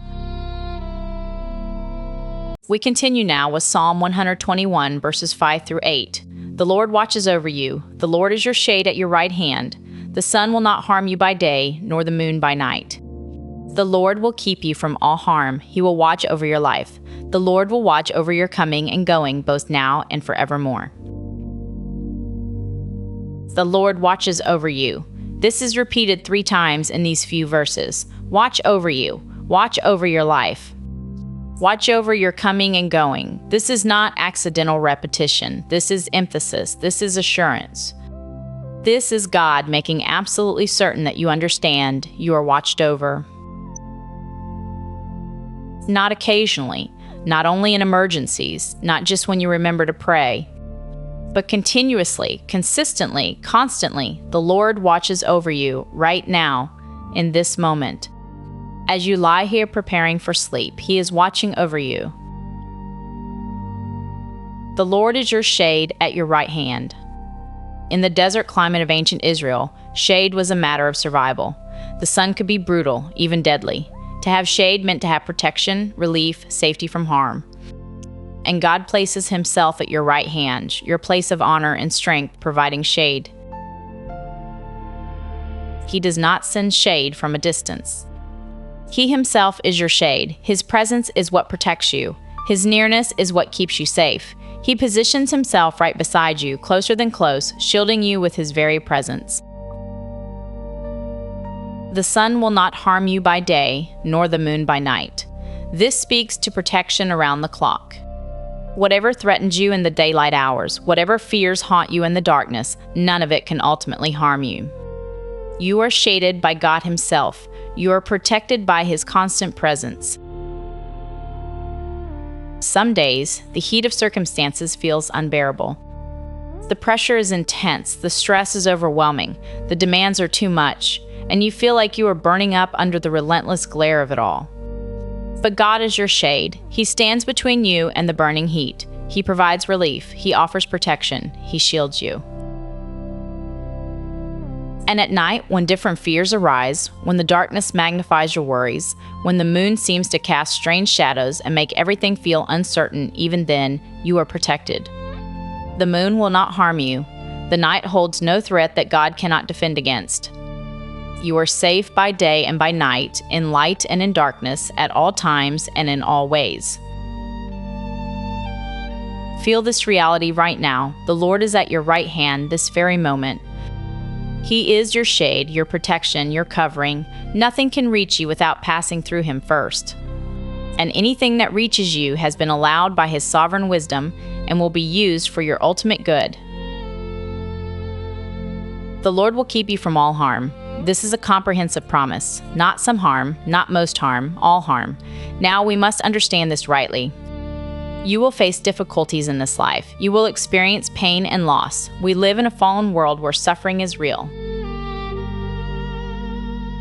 [SPEAKER 1] We continue now with Psalm 121, verses 5 through 8. The Lord watches over you. The Lord is your shade at your right hand. The sun will not harm you by day, nor the moon by night. The Lord will keep you from all harm. He will watch over your life. The Lord will watch over your coming and going, both now and forevermore. The Lord watches over you. This is repeated 3 times in these few verses. Watch over you. Watch over your life. Watch over your coming and going. This is not accidental repetition. This is emphasis. This is assurance. This is God making absolutely certain that you understand you are watched over. Not occasionally, not only in emergencies, not just when you remember to pray, but continuously, consistently, constantly, the Lord watches over you right now, in this moment. As you lie here preparing for sleep, He is watching over you. The Lord is your shade at your right hand. In the desert climate of ancient Israel, shade was a matter of survival. The sun could be brutal, even deadly. To have shade meant to have protection, relief, safety from harm. And God places Himself at your right hand, your place of honor and strength, providing shade. He does not send shade from a distance. He Himself is your shade. His presence is what protects you. His nearness is what keeps you safe. He positions Himself right beside you, closer than close, shielding you with His very presence. The sun will not harm you by day, nor the moon by night. This speaks to protection around the clock. Whatever threatens you in the daylight hours, whatever fears haunt you in the darkness, none of it can ultimately harm you. You are shaded by God Himself. You are protected by His constant presence. Some days, the heat of circumstances feels unbearable. The pressure is intense, the stress is overwhelming, the demands are too much, and you feel like you are burning up under the relentless glare of it all. But God is your shade. He stands between you and the burning heat. He provides relief. He offers protection. He shields you. And at night, when different fears arise, when the darkness magnifies your worries, when the moon seems to cast strange shadows and make everything feel uncertain, even then, you are protected. The moon will not harm you. The night holds no threat that God cannot defend against. You are safe by day and by night, in light and in darkness, at all times and in all ways. Feel this reality right now. The Lord is at your right hand this very moment. He is your shade, your protection, your covering. Nothing can reach you without passing through Him first. And anything that reaches you has been allowed by His sovereign wisdom and will be used for your ultimate good. The Lord will keep you from all harm. This is a comprehensive promise. Not some harm, not most harm, all harm. Now we must understand this rightly. You will face difficulties in this life. You will experience pain and loss. We live in a fallen world where suffering is real.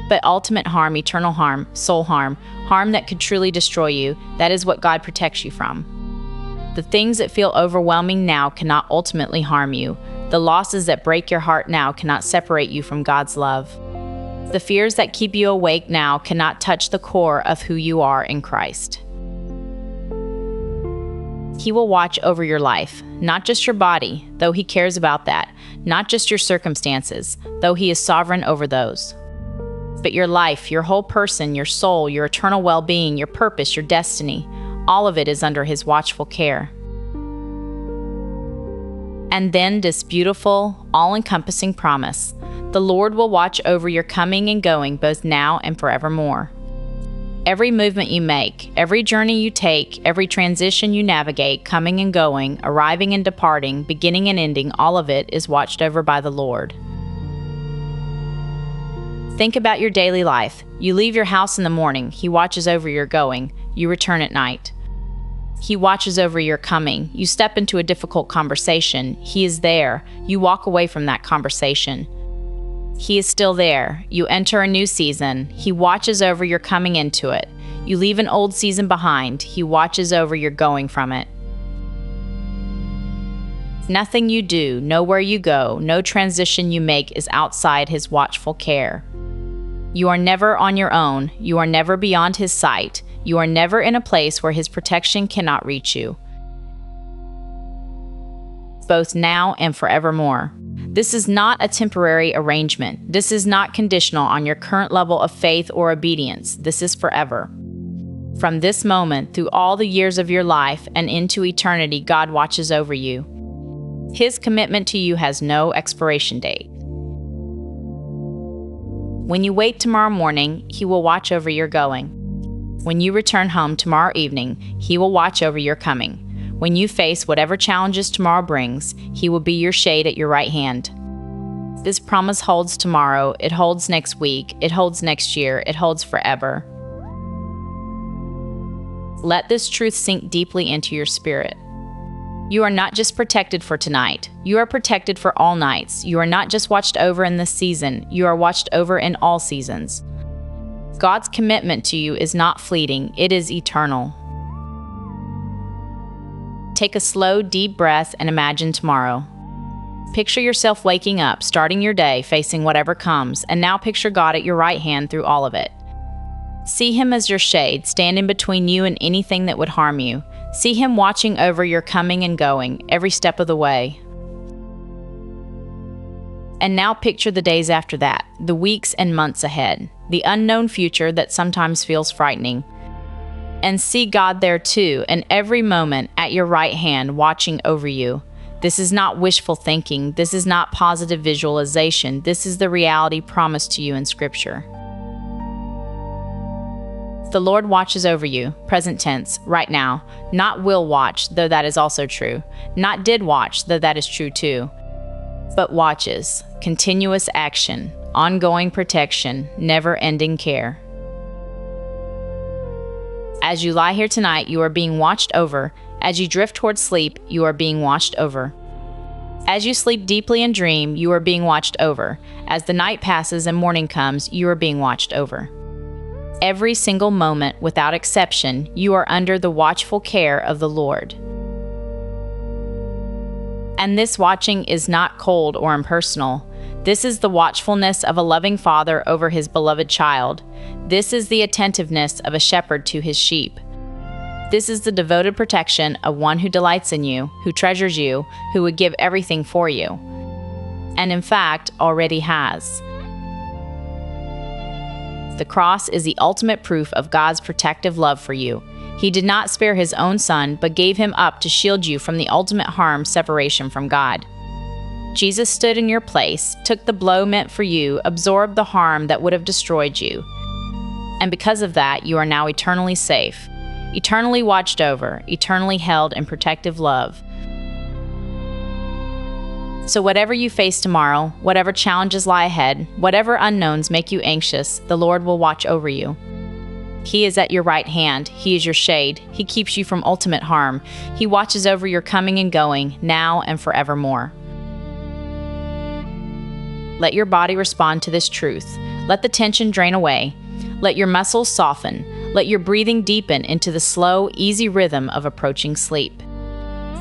[SPEAKER 1] But ultimate harm, eternal harm, soul harm, harm that could truly destroy you, that is what God protects you from. The things that feel overwhelming now cannot ultimately harm you. The losses that break your heart now cannot separate you from God's love. The fears that keep you awake now cannot touch the core of who you are in Christ. He will watch over your life, not just your body, though He cares about that, not just your circumstances, though He is sovereign over those, but your life, your whole person, your soul, your eternal well-being, your purpose, your destiny, all of it is under His watchful care. And then this beautiful, all-encompassing promise. The Lord will watch over your coming and going both now and forevermore. Every movement you make, every journey you take, every transition you navigate, coming and going, arriving and departing, beginning and ending, all of it is watched over by the Lord. Think about your daily life. You leave your house in the morning, He watches over your going. You return at night. He watches over your coming. You step into a difficult conversation, He is there. You walk away from that conversation. He is still there. You enter a new season. He watches over your coming into it. You leave an old season behind. He watches over your going from it. Nothing you do, nowhere you go, no transition you make is outside His watchful care. You are never on your own. You are never beyond His sight. You are never in a place where His protection cannot reach you, both now and forevermore. This is not a temporary arrangement. This is not conditional on your current level of faith or obedience. This is forever. From this moment, through all the years of your life and into eternity, God watches over you. His commitment to you has no expiration date. When you wake tomorrow morning, He will watch over your going. When you return home tomorrow evening, He will watch over your coming. When you face whatever challenges tomorrow brings, He will be your shade at your right hand. This promise holds tomorrow, it holds next week, it holds next year, it holds forever. Let this truth sink deeply into your spirit. You are not just protected for tonight. You are protected for all nights. You are not just watched over in this season. You are watched over in all seasons. God's commitment to you is not fleeting, it is eternal. Take a slow, deep breath and imagine tomorrow. Picture yourself waking up, starting your day, facing whatever comes, and now picture God at your right hand through all of it. See Him as your shade, standing between you and anything that would harm you. See Him watching over your coming and going, every step of the way. And now picture the days after that, the weeks and months ahead, the unknown future that sometimes feels frightening. And see God there too, in every moment at your right hand, watching over you. This is not wishful thinking. This is not positive visualization. This is the reality promised to you in Scripture. The Lord watches over you, present tense, right now. Not will watch, though that is also true. Not did watch, though that is true too. But watches, continuous action, ongoing protection, never-ending care. As you lie here tonight, you are being watched over. As you drift towards sleep, you are being watched over. As you sleep deeply and dream, you are being watched over. As the night passes and morning comes, you are being watched over. Every single moment, without exception, you are under the watchful care of the Lord. And this watching is not cold or impersonal. This is the watchfulness of a loving father over his beloved child. This is the attentiveness of a shepherd to his sheep. This is the devoted protection of one who delights in you, who treasures you, who would give everything for you, and in fact already has. The cross is the ultimate proof of God's protective love for you. He did not spare His own Son, but gave Him up to shield you from the ultimate harm, separation from God. Jesus stood in your place, took the blow meant for you, absorbed the harm that would have destroyed you. And because of that, you are now eternally safe, eternally watched over, eternally held in protective love. So whatever you face tomorrow, whatever challenges lie ahead, whatever unknowns make you anxious, the Lord will watch over you. He is at your right hand. He is your shade. He keeps you from ultimate harm. He watches over your coming and going, now and forevermore. Let your body respond to this truth. Let the tension drain away. Let your muscles soften. Let your breathing deepen into the slow, easy rhythm of approaching sleep.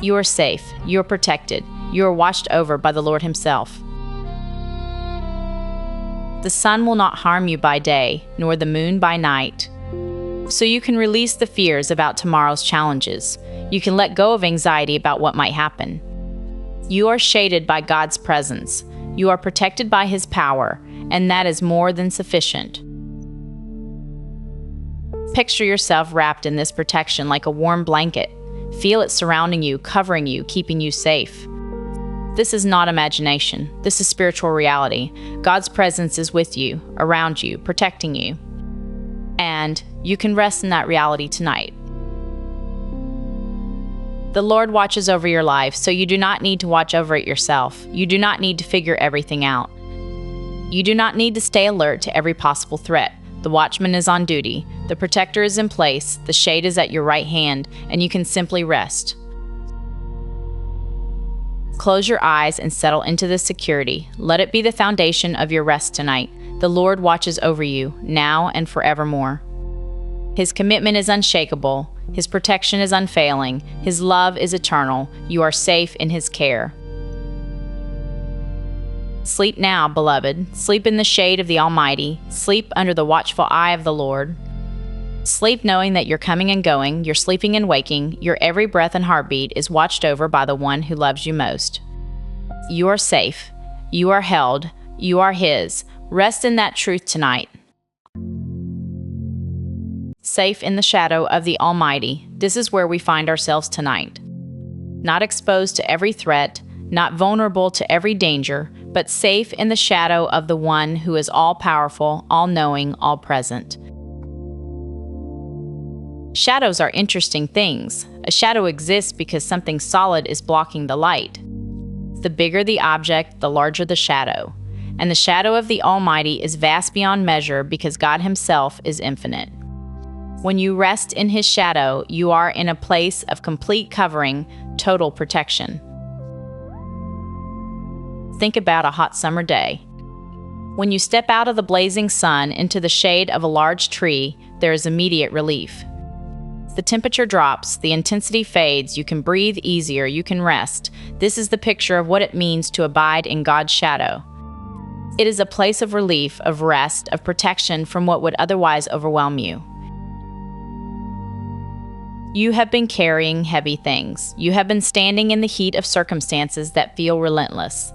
[SPEAKER 1] You are safe. You are protected. You are watched over by the Lord Himself. The sun will not harm you by day, nor the moon by night. So you can release the fears about tomorrow's challenges. You can let go of anxiety about what might happen. You are shaded by God's presence. You are protected by His power, and that is more than sufficient. Picture yourself wrapped in this protection like a warm blanket. Feel it surrounding you, covering you, keeping you safe. This is not imagination. This is spiritual reality. God's presence is with you, around you, protecting you. And you can rest in that reality tonight. The Lord watches over your life, so you do not need to watch over it yourself. You do not need to figure everything out. You do not need to stay alert to every possible threat. The watchman is on duty. The protector is in place. The shade is at your right hand, and you can simply rest. Close your eyes and settle into this security. Let it be the foundation of your rest tonight. The Lord watches over you, now and forevermore. His commitment is unshakable. His protection is unfailing. His love is eternal. You are safe in His care. Sleep now, beloved. Sleep in the shade of the Almighty. Sleep under the watchful eye of the Lord. Sleep knowing that you're coming and going, you're sleeping and waking, your every breath and heartbeat is watched over by the one who loves you most. You are safe. You are held. You are His. Rest in that truth tonight. Safe in the shadow of the Almighty. This is where we find ourselves tonight. Not exposed to every threat, not vulnerable to every danger, but safe in the shadow of the one who is all-powerful, all-knowing, all-present. Shadows are interesting things. A shadow exists because something solid is blocking the light. The bigger the object, the larger the shadow. And the shadow of the Almighty is vast beyond measure because God Himself is infinite. When you rest in His shadow, you are in a place of complete covering, total protection. Think about a hot summer day. When you step out of the blazing sun into the shade of a large tree, there is immediate relief. The temperature drops, the intensity fades, you can breathe easier, you can rest. This is the picture of what it means to abide in God's shadow. It is a place of relief, of rest, of protection from what would otherwise overwhelm you. You have been carrying heavy things. You have been standing in the heat of circumstances that feel relentless.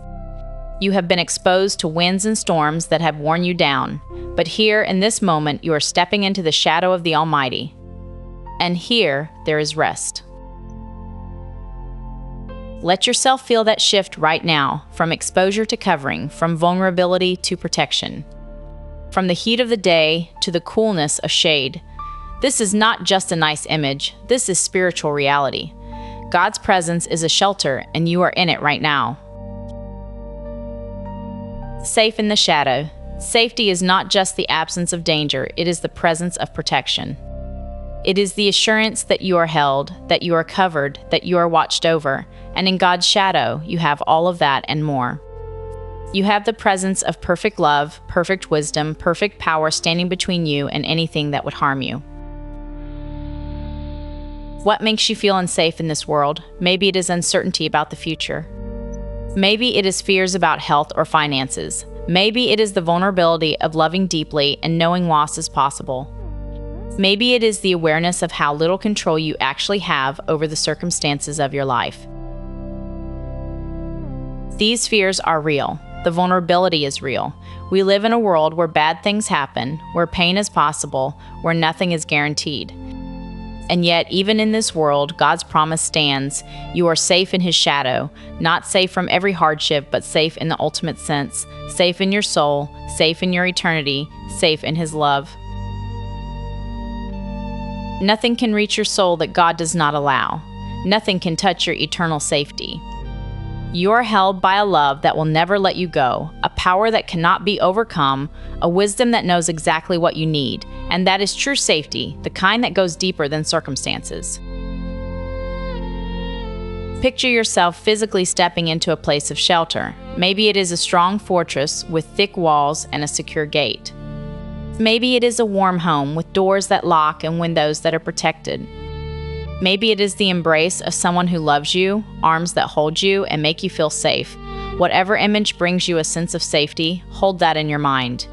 [SPEAKER 1] You have been exposed to winds and storms that have worn you down. But here, in this moment, you are stepping into the shadow of the Almighty. And here, there is rest. Let yourself feel that shift right now, from exposure to covering, from vulnerability to protection, from the heat of the day to the coolness of shade. This is not just a nice image, this is spiritual reality. God's presence is a shelter, and you are in it right now. Safe in the shadow. Safety is not just the absence of danger, it is the presence of protection. It is the assurance that you are held, that you are covered, that you are watched over, and in God's shadow, you have all of that and more. You have the presence of perfect love, perfect wisdom, perfect power standing between you and anything that would harm you. What makes you feel unsafe in this world? Maybe it is uncertainty about the future. Maybe it is fears about health or finances. Maybe it is the vulnerability of loving deeply and knowing loss is possible. Maybe it is the awareness of how little control you actually have over the circumstances of your life. These fears are real. The vulnerability is real. We live in a world where bad things happen, where pain is possible, where nothing is guaranteed. And yet, even in this world, God's promise stands. You are safe in His shadow, not safe from every hardship, but safe in the ultimate sense, safe in your soul, safe in your eternity, safe in His love. Nothing can reach your soul that God does not allow. Nothing can touch your eternal safety. You are held by a love that will never let you go, a power that cannot be overcome, a wisdom that knows exactly what you need, and that is true safety, the kind that goes deeper than circumstances. Picture yourself physically stepping into a place of shelter. Maybe it is a strong fortress with thick walls and a secure gate. Maybe it is a warm home with doors that lock and windows that are protected. Maybe it is the embrace of someone who loves you, arms that hold you and make you feel safe. Whatever image brings you a sense of safety, hold that in your mind.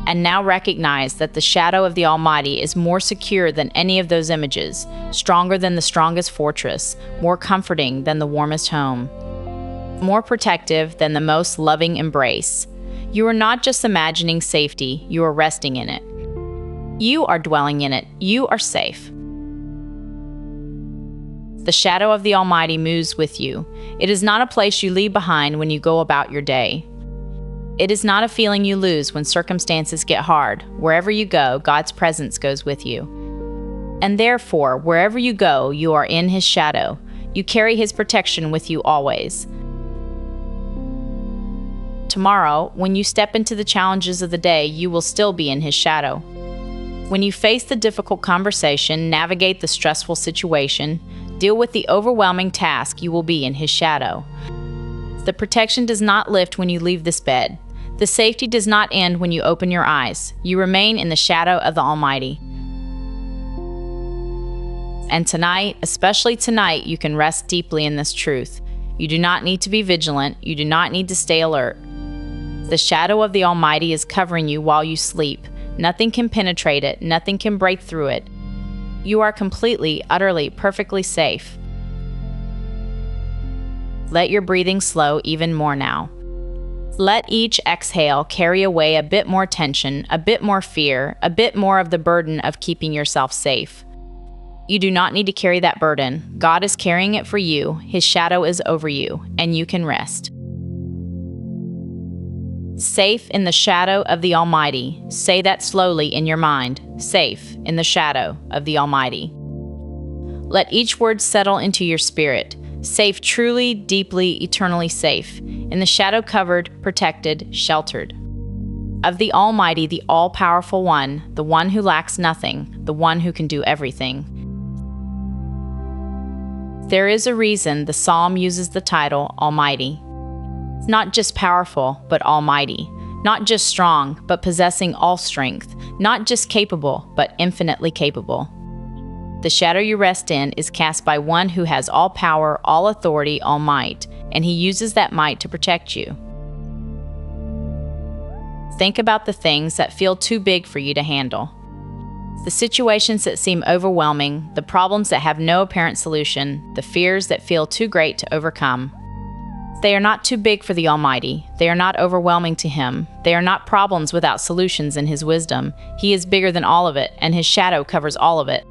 [SPEAKER 1] And now recognize that the shadow of the Almighty is more secure than any of those images, stronger than the strongest fortress, more comforting than the warmest home, more protective than the most loving embrace. You are not just imagining safety, you are resting in it. You are dwelling in it. You are safe. The shadow of the Almighty moves with you. It is not a place you leave behind when you go about your day. It is not a feeling you lose when circumstances get hard. Wherever you go, God's presence goes with you. And therefore, wherever you go, you are in His shadow. You carry His protection with you always. Tomorrow, when you step into the challenges of the day, you will still be in His shadow. When you face the difficult conversation, navigate the stressful situation, deal with the overwhelming task, you will be in His shadow. The protection does not lift when you leave this bed. The safety does not end when you open your eyes. You remain in the shadow of the Almighty. And tonight, especially tonight, you can rest deeply in this truth. You do not need to be vigilant. You do not need to stay alert. The shadow of the Almighty is covering you while you sleep. Nothing can penetrate it. Nothing can break through it. You are completely, utterly, perfectly safe. Let your breathing slow even more now. Let each exhale carry away a bit more tension, a bit more fear, a bit more of the burden of keeping yourself safe. You do not need to carry that burden. God is carrying it for you. His shadow is over you, and you can rest. Safe in the shadow of the Almighty. Say that slowly in your mind. Safe in the shadow of the Almighty. Let each word settle into your spirit. Safe, truly, deeply, eternally safe. In the shadow covered, protected, sheltered. Of the Almighty, the all-powerful One, the one who lacks nothing, the one who can do everything. There is a reason the psalm uses the title Almighty. Not just powerful, but almighty. Not just strong, but possessing all strength. Not just capable, but infinitely capable. The shadow you rest in is cast by one who has all power, all authority, all might, and He uses that might to protect you. Think about the things that feel too big for you to handle. The situations that seem overwhelming, the problems that have no apparent solution, the fears that feel too great to overcome. They are not too big for the Almighty. They are not overwhelming to Him. They are not problems without solutions in His wisdom. He is bigger than all of it, and His shadow covers all of it.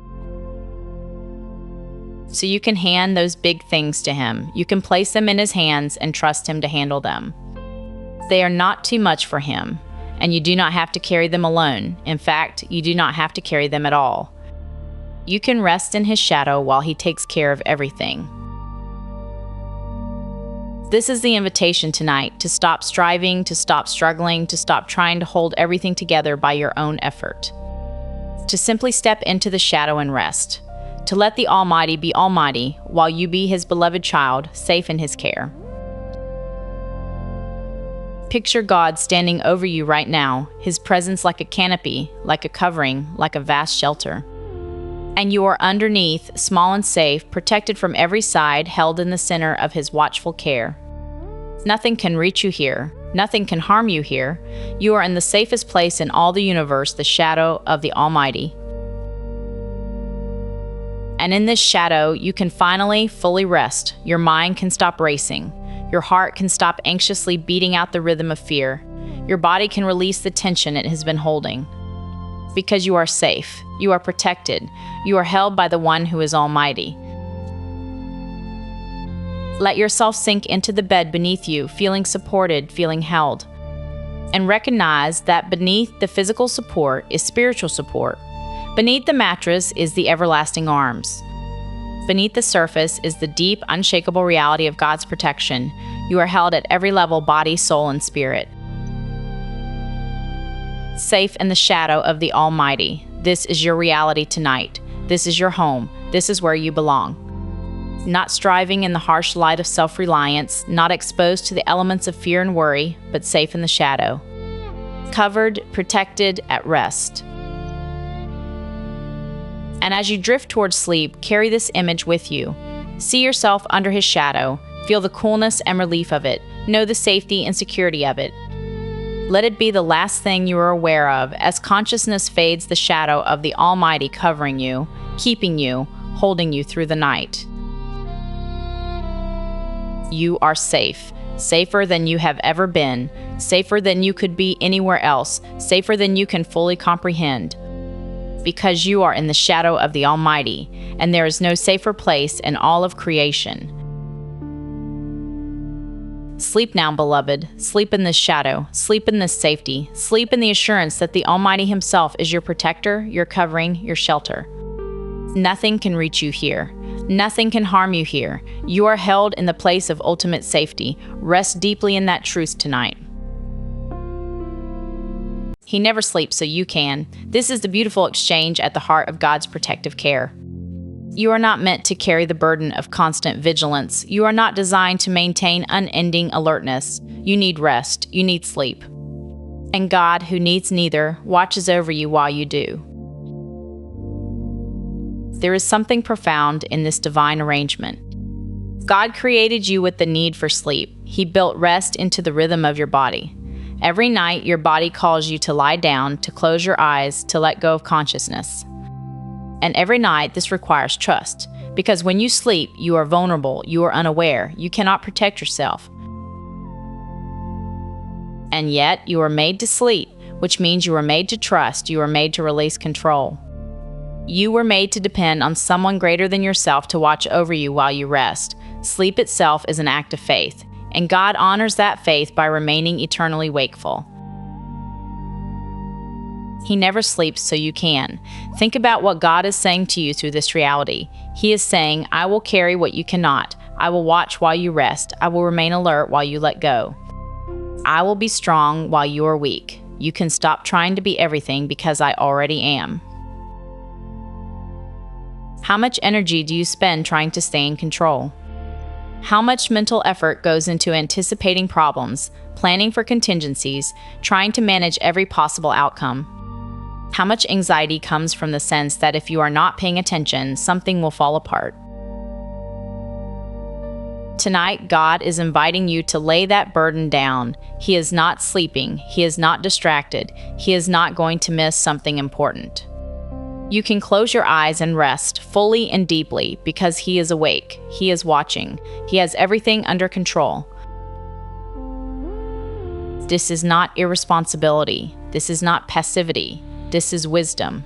[SPEAKER 1] So you can hand those big things to Him. You can place them in His hands and trust Him to handle them. They are not too much for Him, and you do not have to carry them alone. In fact, you do not have to carry them at all. You can rest in His shadow while He takes care of everything. This is the invitation tonight, to stop striving, to stop struggling, to stop trying to hold everything together by your own effort. To simply step into the shadow and rest. To let the Almighty be Almighty while you be His beloved child, safe in His care. Picture God standing over you right now, His presence like a canopy, like a covering, like a vast shelter. And you are underneath, small and safe, protected from every side, held in the center of His watchful care. Nothing can reach you here. Nothing can harm you here. You are in the safest place in all the universe, the shadow of the Almighty. And in this shadow, you can finally fully rest. Your mind can stop racing. Your heart can stop anxiously beating out the rhythm of fear. Your body can release the tension it has been holding. Because you are safe. You are protected. You are held by the one who is Almighty. Let yourself sink into the bed beneath you, feeling supported, feeling held. And recognize that beneath the physical support is spiritual support. Beneath the mattress is the everlasting arms. Beneath the surface is the deep, unshakable reality of God's protection. You are held at every level, body, soul, and spirit. Safe in the shadow of the Almighty. This is your reality tonight. This is your home. This is where you belong. Not striving in the harsh light of self-reliance, not exposed to the elements of fear and worry, but safe in the shadow. Covered, protected, at rest. And as you drift towards sleep, carry this image with you. See yourself under His shadow. Feel the coolness and relief of it. Know the safety and security of it. Let it be the last thing you are aware of as consciousness fades, the shadow of the Almighty covering you, keeping you, holding you through the night. You are safe. Safer than you have ever been. Safer than you could be anywhere else. Safer than you can fully comprehend. because you are in the shadow of the Almighty, and there is no safer place in all of creation. Sleep now, beloved. Sleep in this shadow. Sleep in this safety. Sleep in the assurance that the Almighty Himself is your protector, your covering, your shelter. Nothing can reach you here. Nothing can harm you here. You are held in the place of ultimate safety. Rest deeply in that truth tonight. He never sleeps, so you can. This is the beautiful exchange at the heart of God's protective care. You are not meant to carry the burden of constant vigilance. You are not designed to maintain unending alertness. You need rest. You need sleep. And God, who needs neither, watches over you while you do. There is something profound in this divine arrangement. God created you with the need for sleep. He built rest into the rhythm of your body. Every night, your body calls you to lie down, to close your eyes, to let go of consciousness. And every night, this requires trust, because when you sleep, you are vulnerable, you are unaware, you cannot protect yourself. And yet, you are made to sleep, which means you are made to trust, you are made to release control. You were made to depend on someone greater than yourself to watch over you while you rest. Sleep itself is an act of faith, and God honors that faith by remaining eternally wakeful. He never sleeps, so you can. Think about what God is saying to you through this reality. He is saying, I will carry what you cannot. I will watch while you rest. I will remain alert while you let go. I will be strong while you are weak. You can stop trying to be everything because I already am. How much energy do you spend trying to stay in control? How much mental effort goes into anticipating problems, planning for contingencies, trying to manage every possible outcome? How much anxiety comes from the sense that if you are not paying attention, something will fall apart? Tonight, God is inviting you to lay that burden down. He is not sleeping. He is not distracted. He is not going to miss something important. You can close your eyes and rest fully and deeply because He is awake. He is watching. He has everything under control. This is not irresponsibility. This is not passivity. This is wisdom.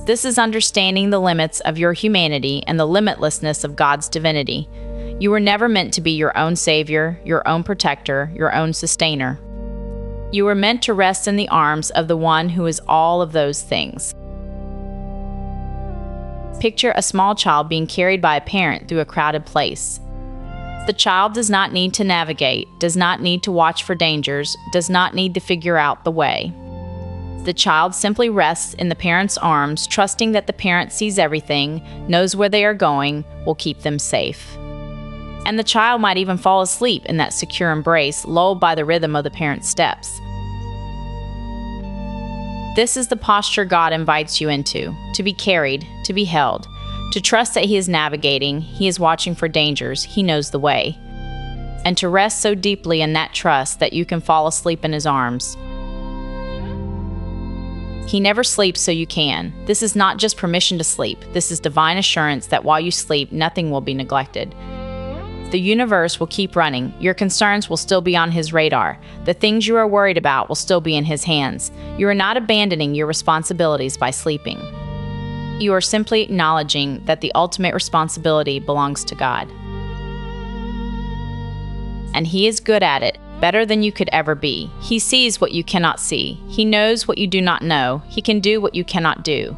[SPEAKER 1] This is understanding the limits of your humanity and the limitlessness of God's divinity. You were never meant to be your own savior, your own protector, your own sustainer. You were meant to rest in the arms of the one who is all of those things. Picture a small child being carried by a parent through a crowded place. The child does not need to navigate, does not need to watch for dangers, does not need to figure out the way. The child simply rests in the parent's arms, trusting that the parent sees everything, knows where they are going, will keep them safe. And the child might even fall asleep in that secure embrace, lulled by the rhythm of the parent's steps. This is the posture God invites you into, to be carried, to be held, to trust that He is navigating, He is watching for dangers, He knows the way, and to rest so deeply in that trust that you can fall asleep in His arms. He never sleeps, so you can. This is not just permission to sleep. This is divine assurance that while you sleep, nothing will be neglected. The universe will keep running. Your concerns will still be on His radar. The things you are worried about will still be in His hands. You are not abandoning your responsibilities by sleeping. You are simply acknowledging that the ultimate responsibility belongs to God. And He is good at it, better than you could ever be. He sees what you cannot see. He knows what you do not know. He can do what you cannot do.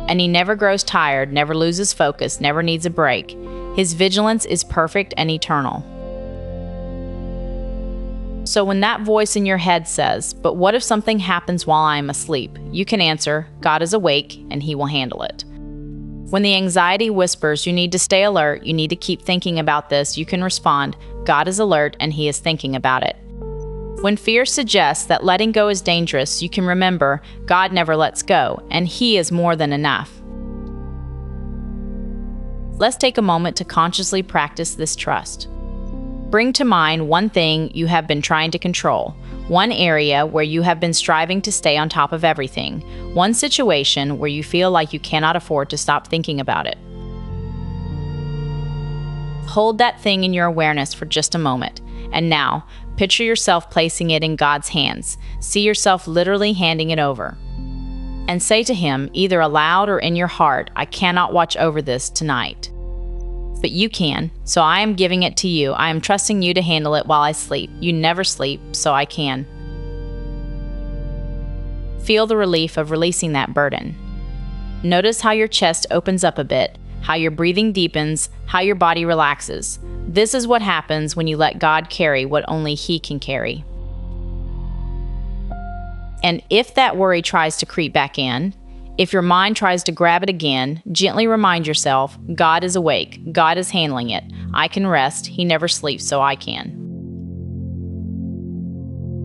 [SPEAKER 1] And He never grows tired, never loses focus, never needs a break. His vigilance is perfect and eternal. So when that voice in your head says, "But what if something happens while I am asleep?" you can answer, God is awake and He will handle it. When the anxiety whispers you need to stay alert, you need to keep thinking about this, you can respond, God is alert and He is thinking about it. When fear suggests that letting go is dangerous, you can remember, God never lets go, and He is more than enough. Let's take a moment to consciously practice this trust. Bring to mind one thing you have been trying to control, one area where you have been striving to stay on top of everything, one situation where you feel like you cannot afford to stop thinking about it. Hold that thing in your awareness for just a moment, and now, picture yourself placing it in God's hands. See yourself literally handing it over. And say to him, either aloud or in your heart, I cannot watch over this tonight. But you can, so I am giving it to you. I am trusting you to handle it while I sleep. You never sleep, so I can. Feel the relief of releasing that burden. Notice how your chest opens up a bit, how your breathing deepens, how your body relaxes. This is what happens when you let God carry what only He can carry. And if that worry tries to creep back in, if your mind tries to grab it again, gently remind yourself, God is awake. God is handling it. I can rest. He never sleeps, so I can.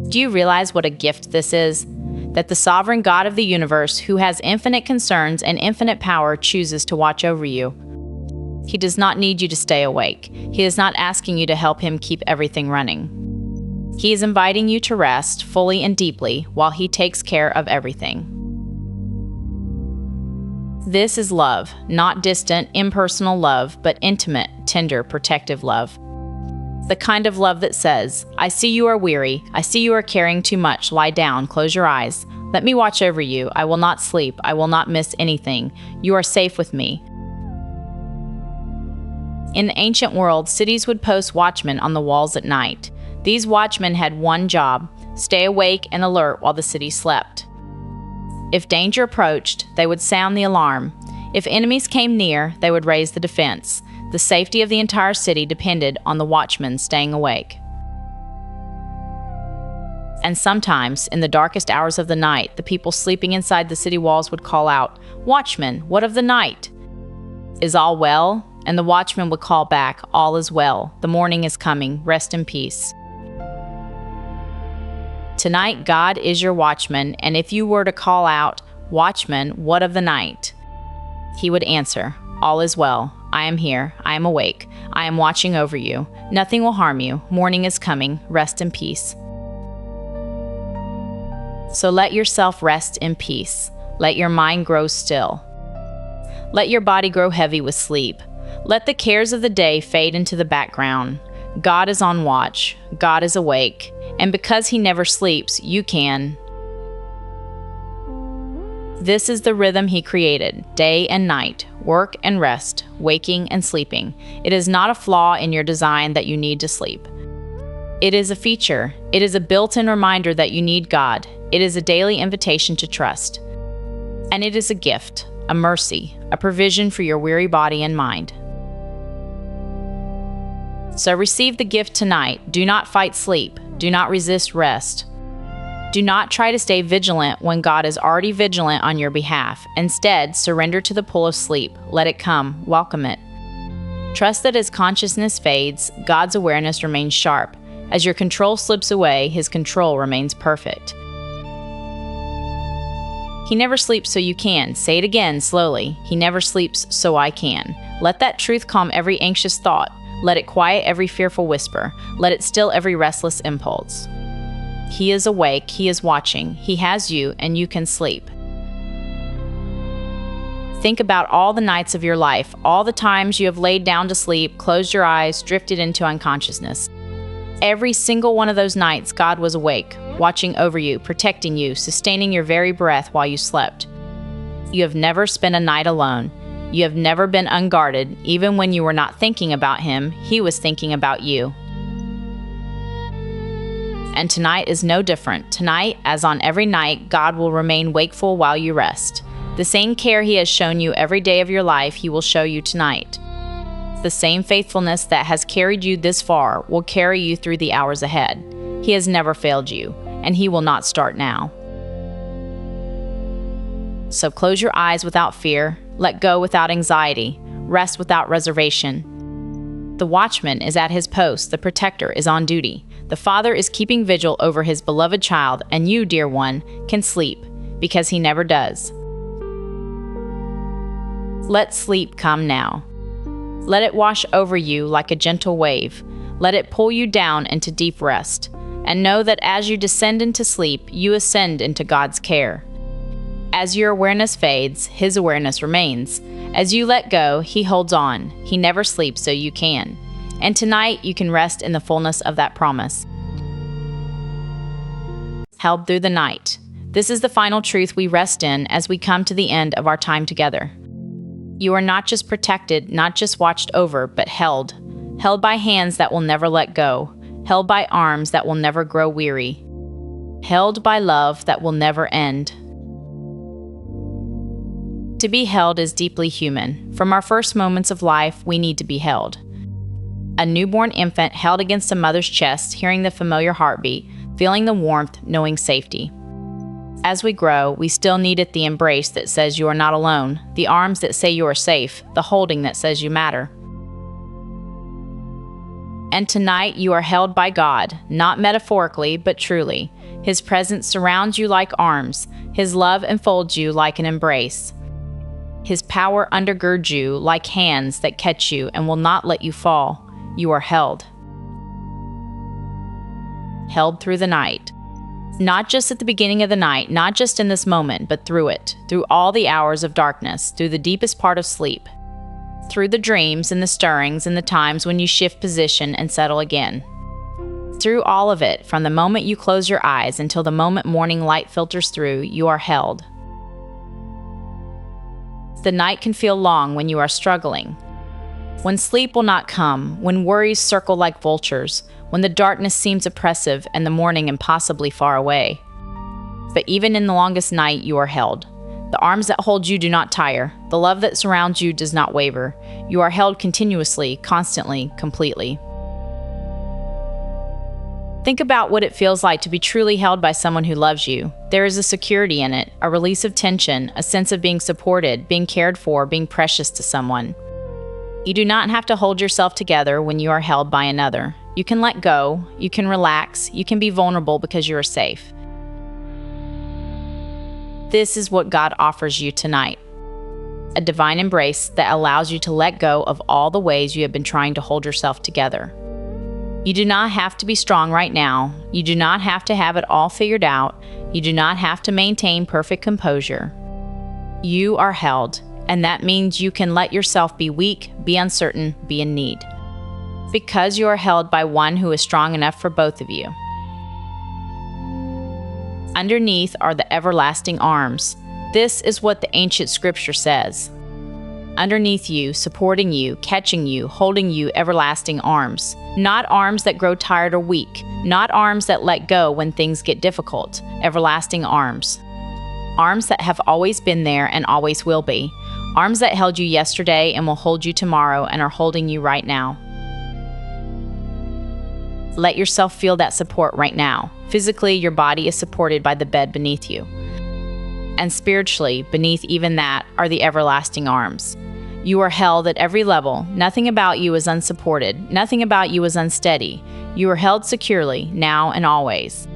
[SPEAKER 1] Do you realize what a gift this is? That the sovereign God of the universe, who has infinite concerns and infinite power, chooses to watch over you. He does not need you to stay awake. He is not asking you to help Him keep everything running. He is inviting you to rest fully and deeply while He takes care of everything. This is love, not distant, impersonal love, but intimate, tender, protective love. The kind of love that says, I see you are weary, I see you are carrying too much, lie down, close your eyes. Let me watch over you, I will not sleep, I will not miss anything. You are safe with me. In the ancient world, cities would post watchmen on the walls at night. These watchmen had one job, stay awake and alert while the city slept. If danger approached, they would sound the alarm. If enemies came near, they would raise the defense. The safety of the entire city depended on the watchmen staying awake. And sometimes, in the darkest hours of the night, the people sleeping inside the city walls would call out, "Watchman, what of the night? Is all well?" And the watchman would call back, "All is well. The morning is coming. Rest in peace." Tonight, God is your watchman, and if you were to call out, "Watchman, what of the night?" He would answer, "All is well. I am here. I am awake. I am watching over you. Nothing will harm you. Morning is coming. Rest in peace." So let yourself rest in peace. Let your mind grow still. Let your body grow heavy with sleep. Let the cares of the day fade into the background. God is on watch. God is awake. And because He never sleeps, you can. This is the rhythm He created, day and night, work and rest, waking and sleeping. It is not a flaw in your design that you need to sleep. It is a feature. It is a built-in reminder that you need God. It is a daily invitation to trust. And it is a gift, a mercy, a provision for your weary body and mind. So receive the gift tonight. Do not fight sleep. Do not resist rest. Do not try to stay vigilant when God is already vigilant on your behalf. Instead, surrender to the pull of sleep. Let it come. Welcome it. Trust that as consciousness fades, God's awareness remains sharp. As your control slips away, His control remains perfect. He never sleeps, so you can. Say it again, slowly. He never sleeps, so I can. Let that truth calm every anxious thought. Let it quiet every fearful whisper. Let it still every restless impulse. He is awake. He is watching. He has you, and you can sleep. Think about all the nights of your life, all the times you have laid down to sleep, closed your eyes, drifted into unconsciousness. Every single one of those nights, God was awake, watching over you, protecting you, sustaining your very breath while you slept. You have never spent a night alone. You have never been unguarded. Even when you were not thinking about Him, He was thinking about you. And tonight is no different. Tonight, as on every night, God will remain wakeful while you rest. The same care He has shown you every day of your life, He will show you tonight. The same faithfulness that has carried you this far will carry you through the hours ahead. He has never failed you, and He will not start now. So close your eyes without fear, let go without anxiety, rest without reservation. The watchman is at his post, the protector is on duty. The Father is keeping vigil over His beloved child, and you, dear one, can sleep, because He never does. Let sleep come now. Let it wash over you like a gentle wave. Let it pull you down into deep rest. And know that as you descend into sleep, you ascend into God's care. As your awareness fades, His awareness remains. As you let go, He holds on. He never sleeps, so you can. And tonight, you can rest in the fullness of that promise. Held through the night. This is the final truth we rest in as we come to the end of our time together. You are not just protected, not just watched over, but held. Held by hands that will never let go. Held by arms that will never grow weary. Held by love that will never end. To be held is deeply human. From our first moments of life, we need to be held. A newborn infant held against a mother's chest, hearing the familiar heartbeat, feeling the warmth, knowing safety. As we grow, we still need the embrace that says you are not alone, the arms that say you are safe, the holding that says you matter. And tonight you are held by God, not metaphorically, but truly. His presence surrounds you like arms. His love enfolds you like an embrace. His power undergirds you like hands that catch you and will not let you fall. You are held. Held through the night. Not just at the beginning of the night, not just in this moment, but through it, through all the hours of darkness, through the deepest part of sleep, through the dreams and the stirrings and the times when you shift position and settle again. Through all of it, from the moment you close your eyes until the moment morning light filters through, you are held. The night can feel long when you are struggling, when sleep will not come, when worries circle like vultures, when the darkness seems oppressive and the morning impossibly far away. But even in the longest night, you are held. The arms that hold you do not tire. The love that surrounds you does not waver. You are held continuously, constantly, completely. Think about what it feels like to be truly held by someone who loves you. There is a security in it, a release of tension, a sense of being supported, being cared for, being precious to someone. You do not have to hold yourself together when you are held by another. You can let go, you can relax, you can be vulnerable because you are safe. This is what God offers you tonight. A divine embrace that allows you to let go of all the ways you have been trying to hold yourself together. You do not have to be strong right now. You do not have to have it all figured out. You do not have to maintain perfect composure. You are held, and that means you can let yourself be weak, be uncertain, be in need. Because you are held by one who is strong enough for both of you. Underneath are the everlasting arms. This is what the ancient scripture says. Underneath you, supporting you, catching you, holding you, everlasting arms. Not arms that grow tired or weak. Not arms that let go when things get difficult. Everlasting arms. Arms that have always been there and always will be. Arms that held you yesterday and will hold you tomorrow and are holding you right now. Let yourself feel that support right now. Physically, your body is supported by the bed beneath you. And spiritually, beneath even that, are the everlasting arms. You are held at every level. Nothing about you is unsupported. Nothing about you is unsteady. You are held securely, now and always.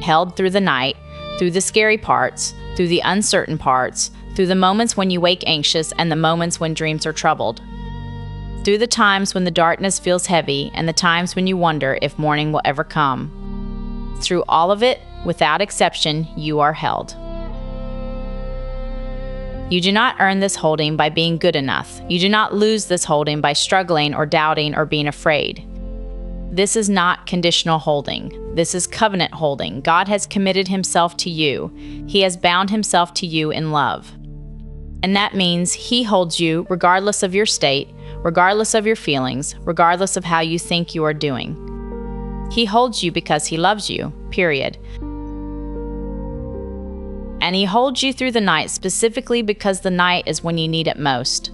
[SPEAKER 1] Held through the night, through the scary parts, through the uncertain parts, through the moments when you wake anxious and the moments when dreams are troubled. Through the times when the darkness feels heavy and the times when you wonder if morning will ever come. Through all of it, without exception, you are held. You do not earn this holding by being good enough. You do not lose this holding by struggling or doubting or being afraid. This is not conditional holding. This is covenant holding. God has committed himself to you. He has bound himself to you in love. And that means he holds you regardless of your state, regardless of your feelings, regardless of how you think you are doing. He holds you because he loves you, period. And he holds you through the night specifically because the night is when you need it most.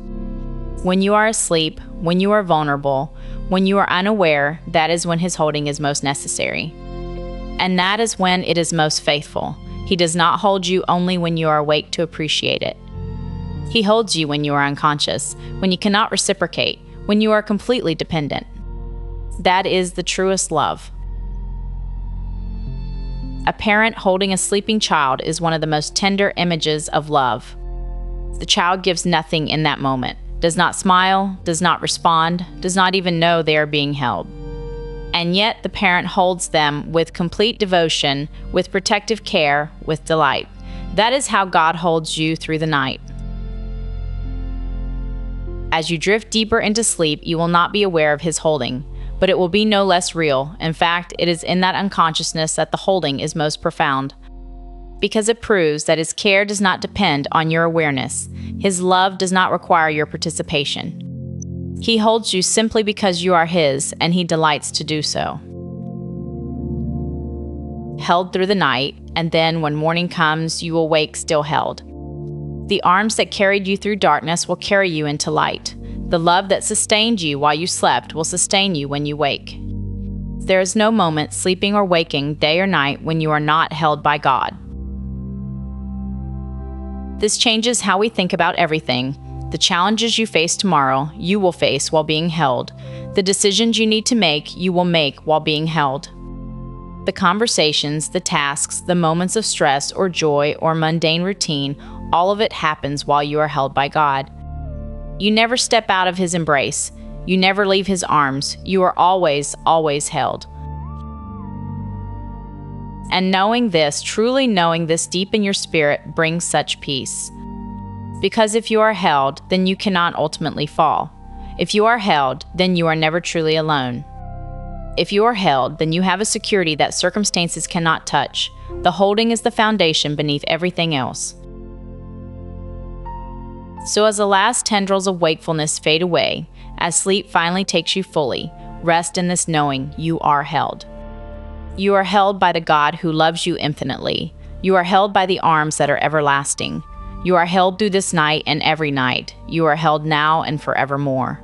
[SPEAKER 1] When you are asleep, when you are vulnerable, when you are unaware, that is when his holding is most necessary. And that is when it is most faithful. He does not hold you only when you are awake to appreciate it. He holds you when you are unconscious, when you cannot reciprocate, when you are completely dependent. That is the truest love. A parent holding a sleeping child is one of the most tender images of love. The child gives nothing in that moment, does not smile, does not respond, does not even know they are being held. And yet the parent holds them with complete devotion, with protective care, with delight. That is how God holds you through the night. As you drift deeper into sleep, you will not be aware of his holding. but it will be no less real. In fact, it is in that unconsciousness that the holding is most profound, because it proves that His care does not depend on your awareness. His love does not require your participation. He holds you simply because you are His, and He delights to do so. Held through the night, and then when morning comes, you will wake still held. The arms that carried you through darkness will carry you into light. The love that sustained you while you slept will sustain you when you wake. There is no moment, sleeping or waking, day or night, when you are not held by God. This changes how we think about everything. The challenges you face tomorrow, you will face while being held. The decisions you need to make, you will make while being held. The conversations, the tasks, the moments of stress or joy or mundane routine, all of it happens while you are held by God. You never step out of His embrace. You never leave His arms. You are always, always held. And knowing this, truly knowing this deep in your spirit, brings such peace. Because if you are held, then you cannot ultimately fall. If you are held, then you are never truly alone. If you are held, then you have a security that circumstances cannot touch. The holding is the foundation beneath everything else. So as the last tendrils of wakefulness fade away, as sleep finally takes you fully, rest in this knowing you are held. You are held by the God who loves you infinitely. You are held by the arms that are everlasting. You are held through this night and every night. You are held now and forevermore.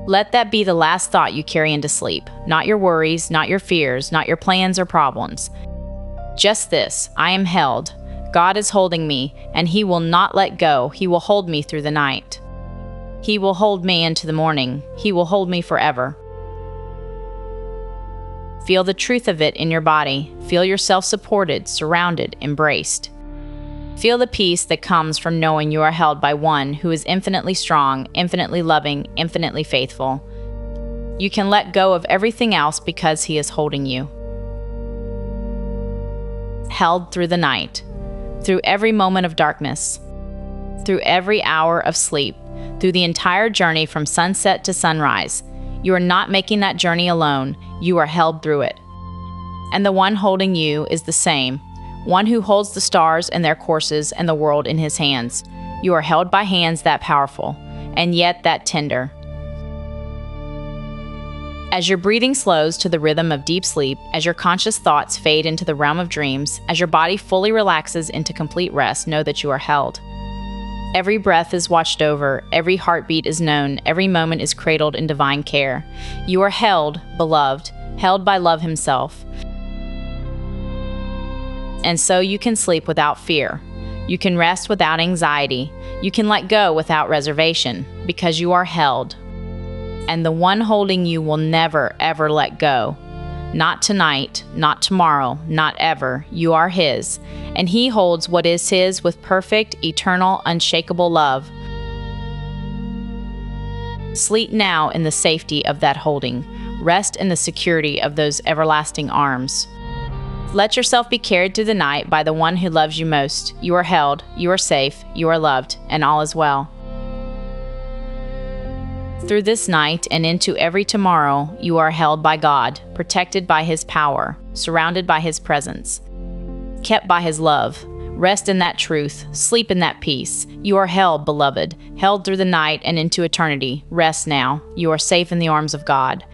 [SPEAKER 1] Let that be the last thought you carry into sleep. Not your worries, not your fears, not your plans or problems. Just this: I am held. God is holding me, and He will not let go. He will hold me through the night. He will hold me into the morning. He will hold me forever. Feel the truth of it in your body. Feel yourself supported, surrounded, embraced. Feel the peace that comes from knowing you are held by one who is infinitely strong, infinitely loving, infinitely faithful. You can let go of everything else because He is holding you. Held through the night. Through every moment of darkness, through every hour of sleep, through the entire journey from sunset to sunrise. You are not making that journey alone. You are held through it. And the one holding you is the same, one who holds the stars and their courses and the world in His hands. You are held by hands that powerful, and yet that tender. As your breathing slows to the rhythm of deep sleep, as your conscious thoughts fade into the realm of dreams, as your body fully relaxes into complete rest, know that you are held. Every breath is watched over, every heartbeat is known, every moment is cradled in divine care. You are held, beloved, held by love Himself. And so you can sleep without fear. You can rest without anxiety. You can let go without reservation, because you are held. And the one holding you will never, ever let go. Not tonight, not tomorrow, not ever. You are His, and He holds what is His with perfect, eternal, unshakable love. Sleep now in the safety of that holding. Rest in the security of those everlasting arms. Let yourself be carried through the night by the one who loves you most. You are held, you are safe, you are loved, and all is well. Through this night and into every tomorrow, you are held by God, protected by His power, surrounded by His presence, kept by His love. Rest in that truth, sleep in that peace. You are held, beloved, held through the night and into eternity. Rest now. You are safe in the arms of God.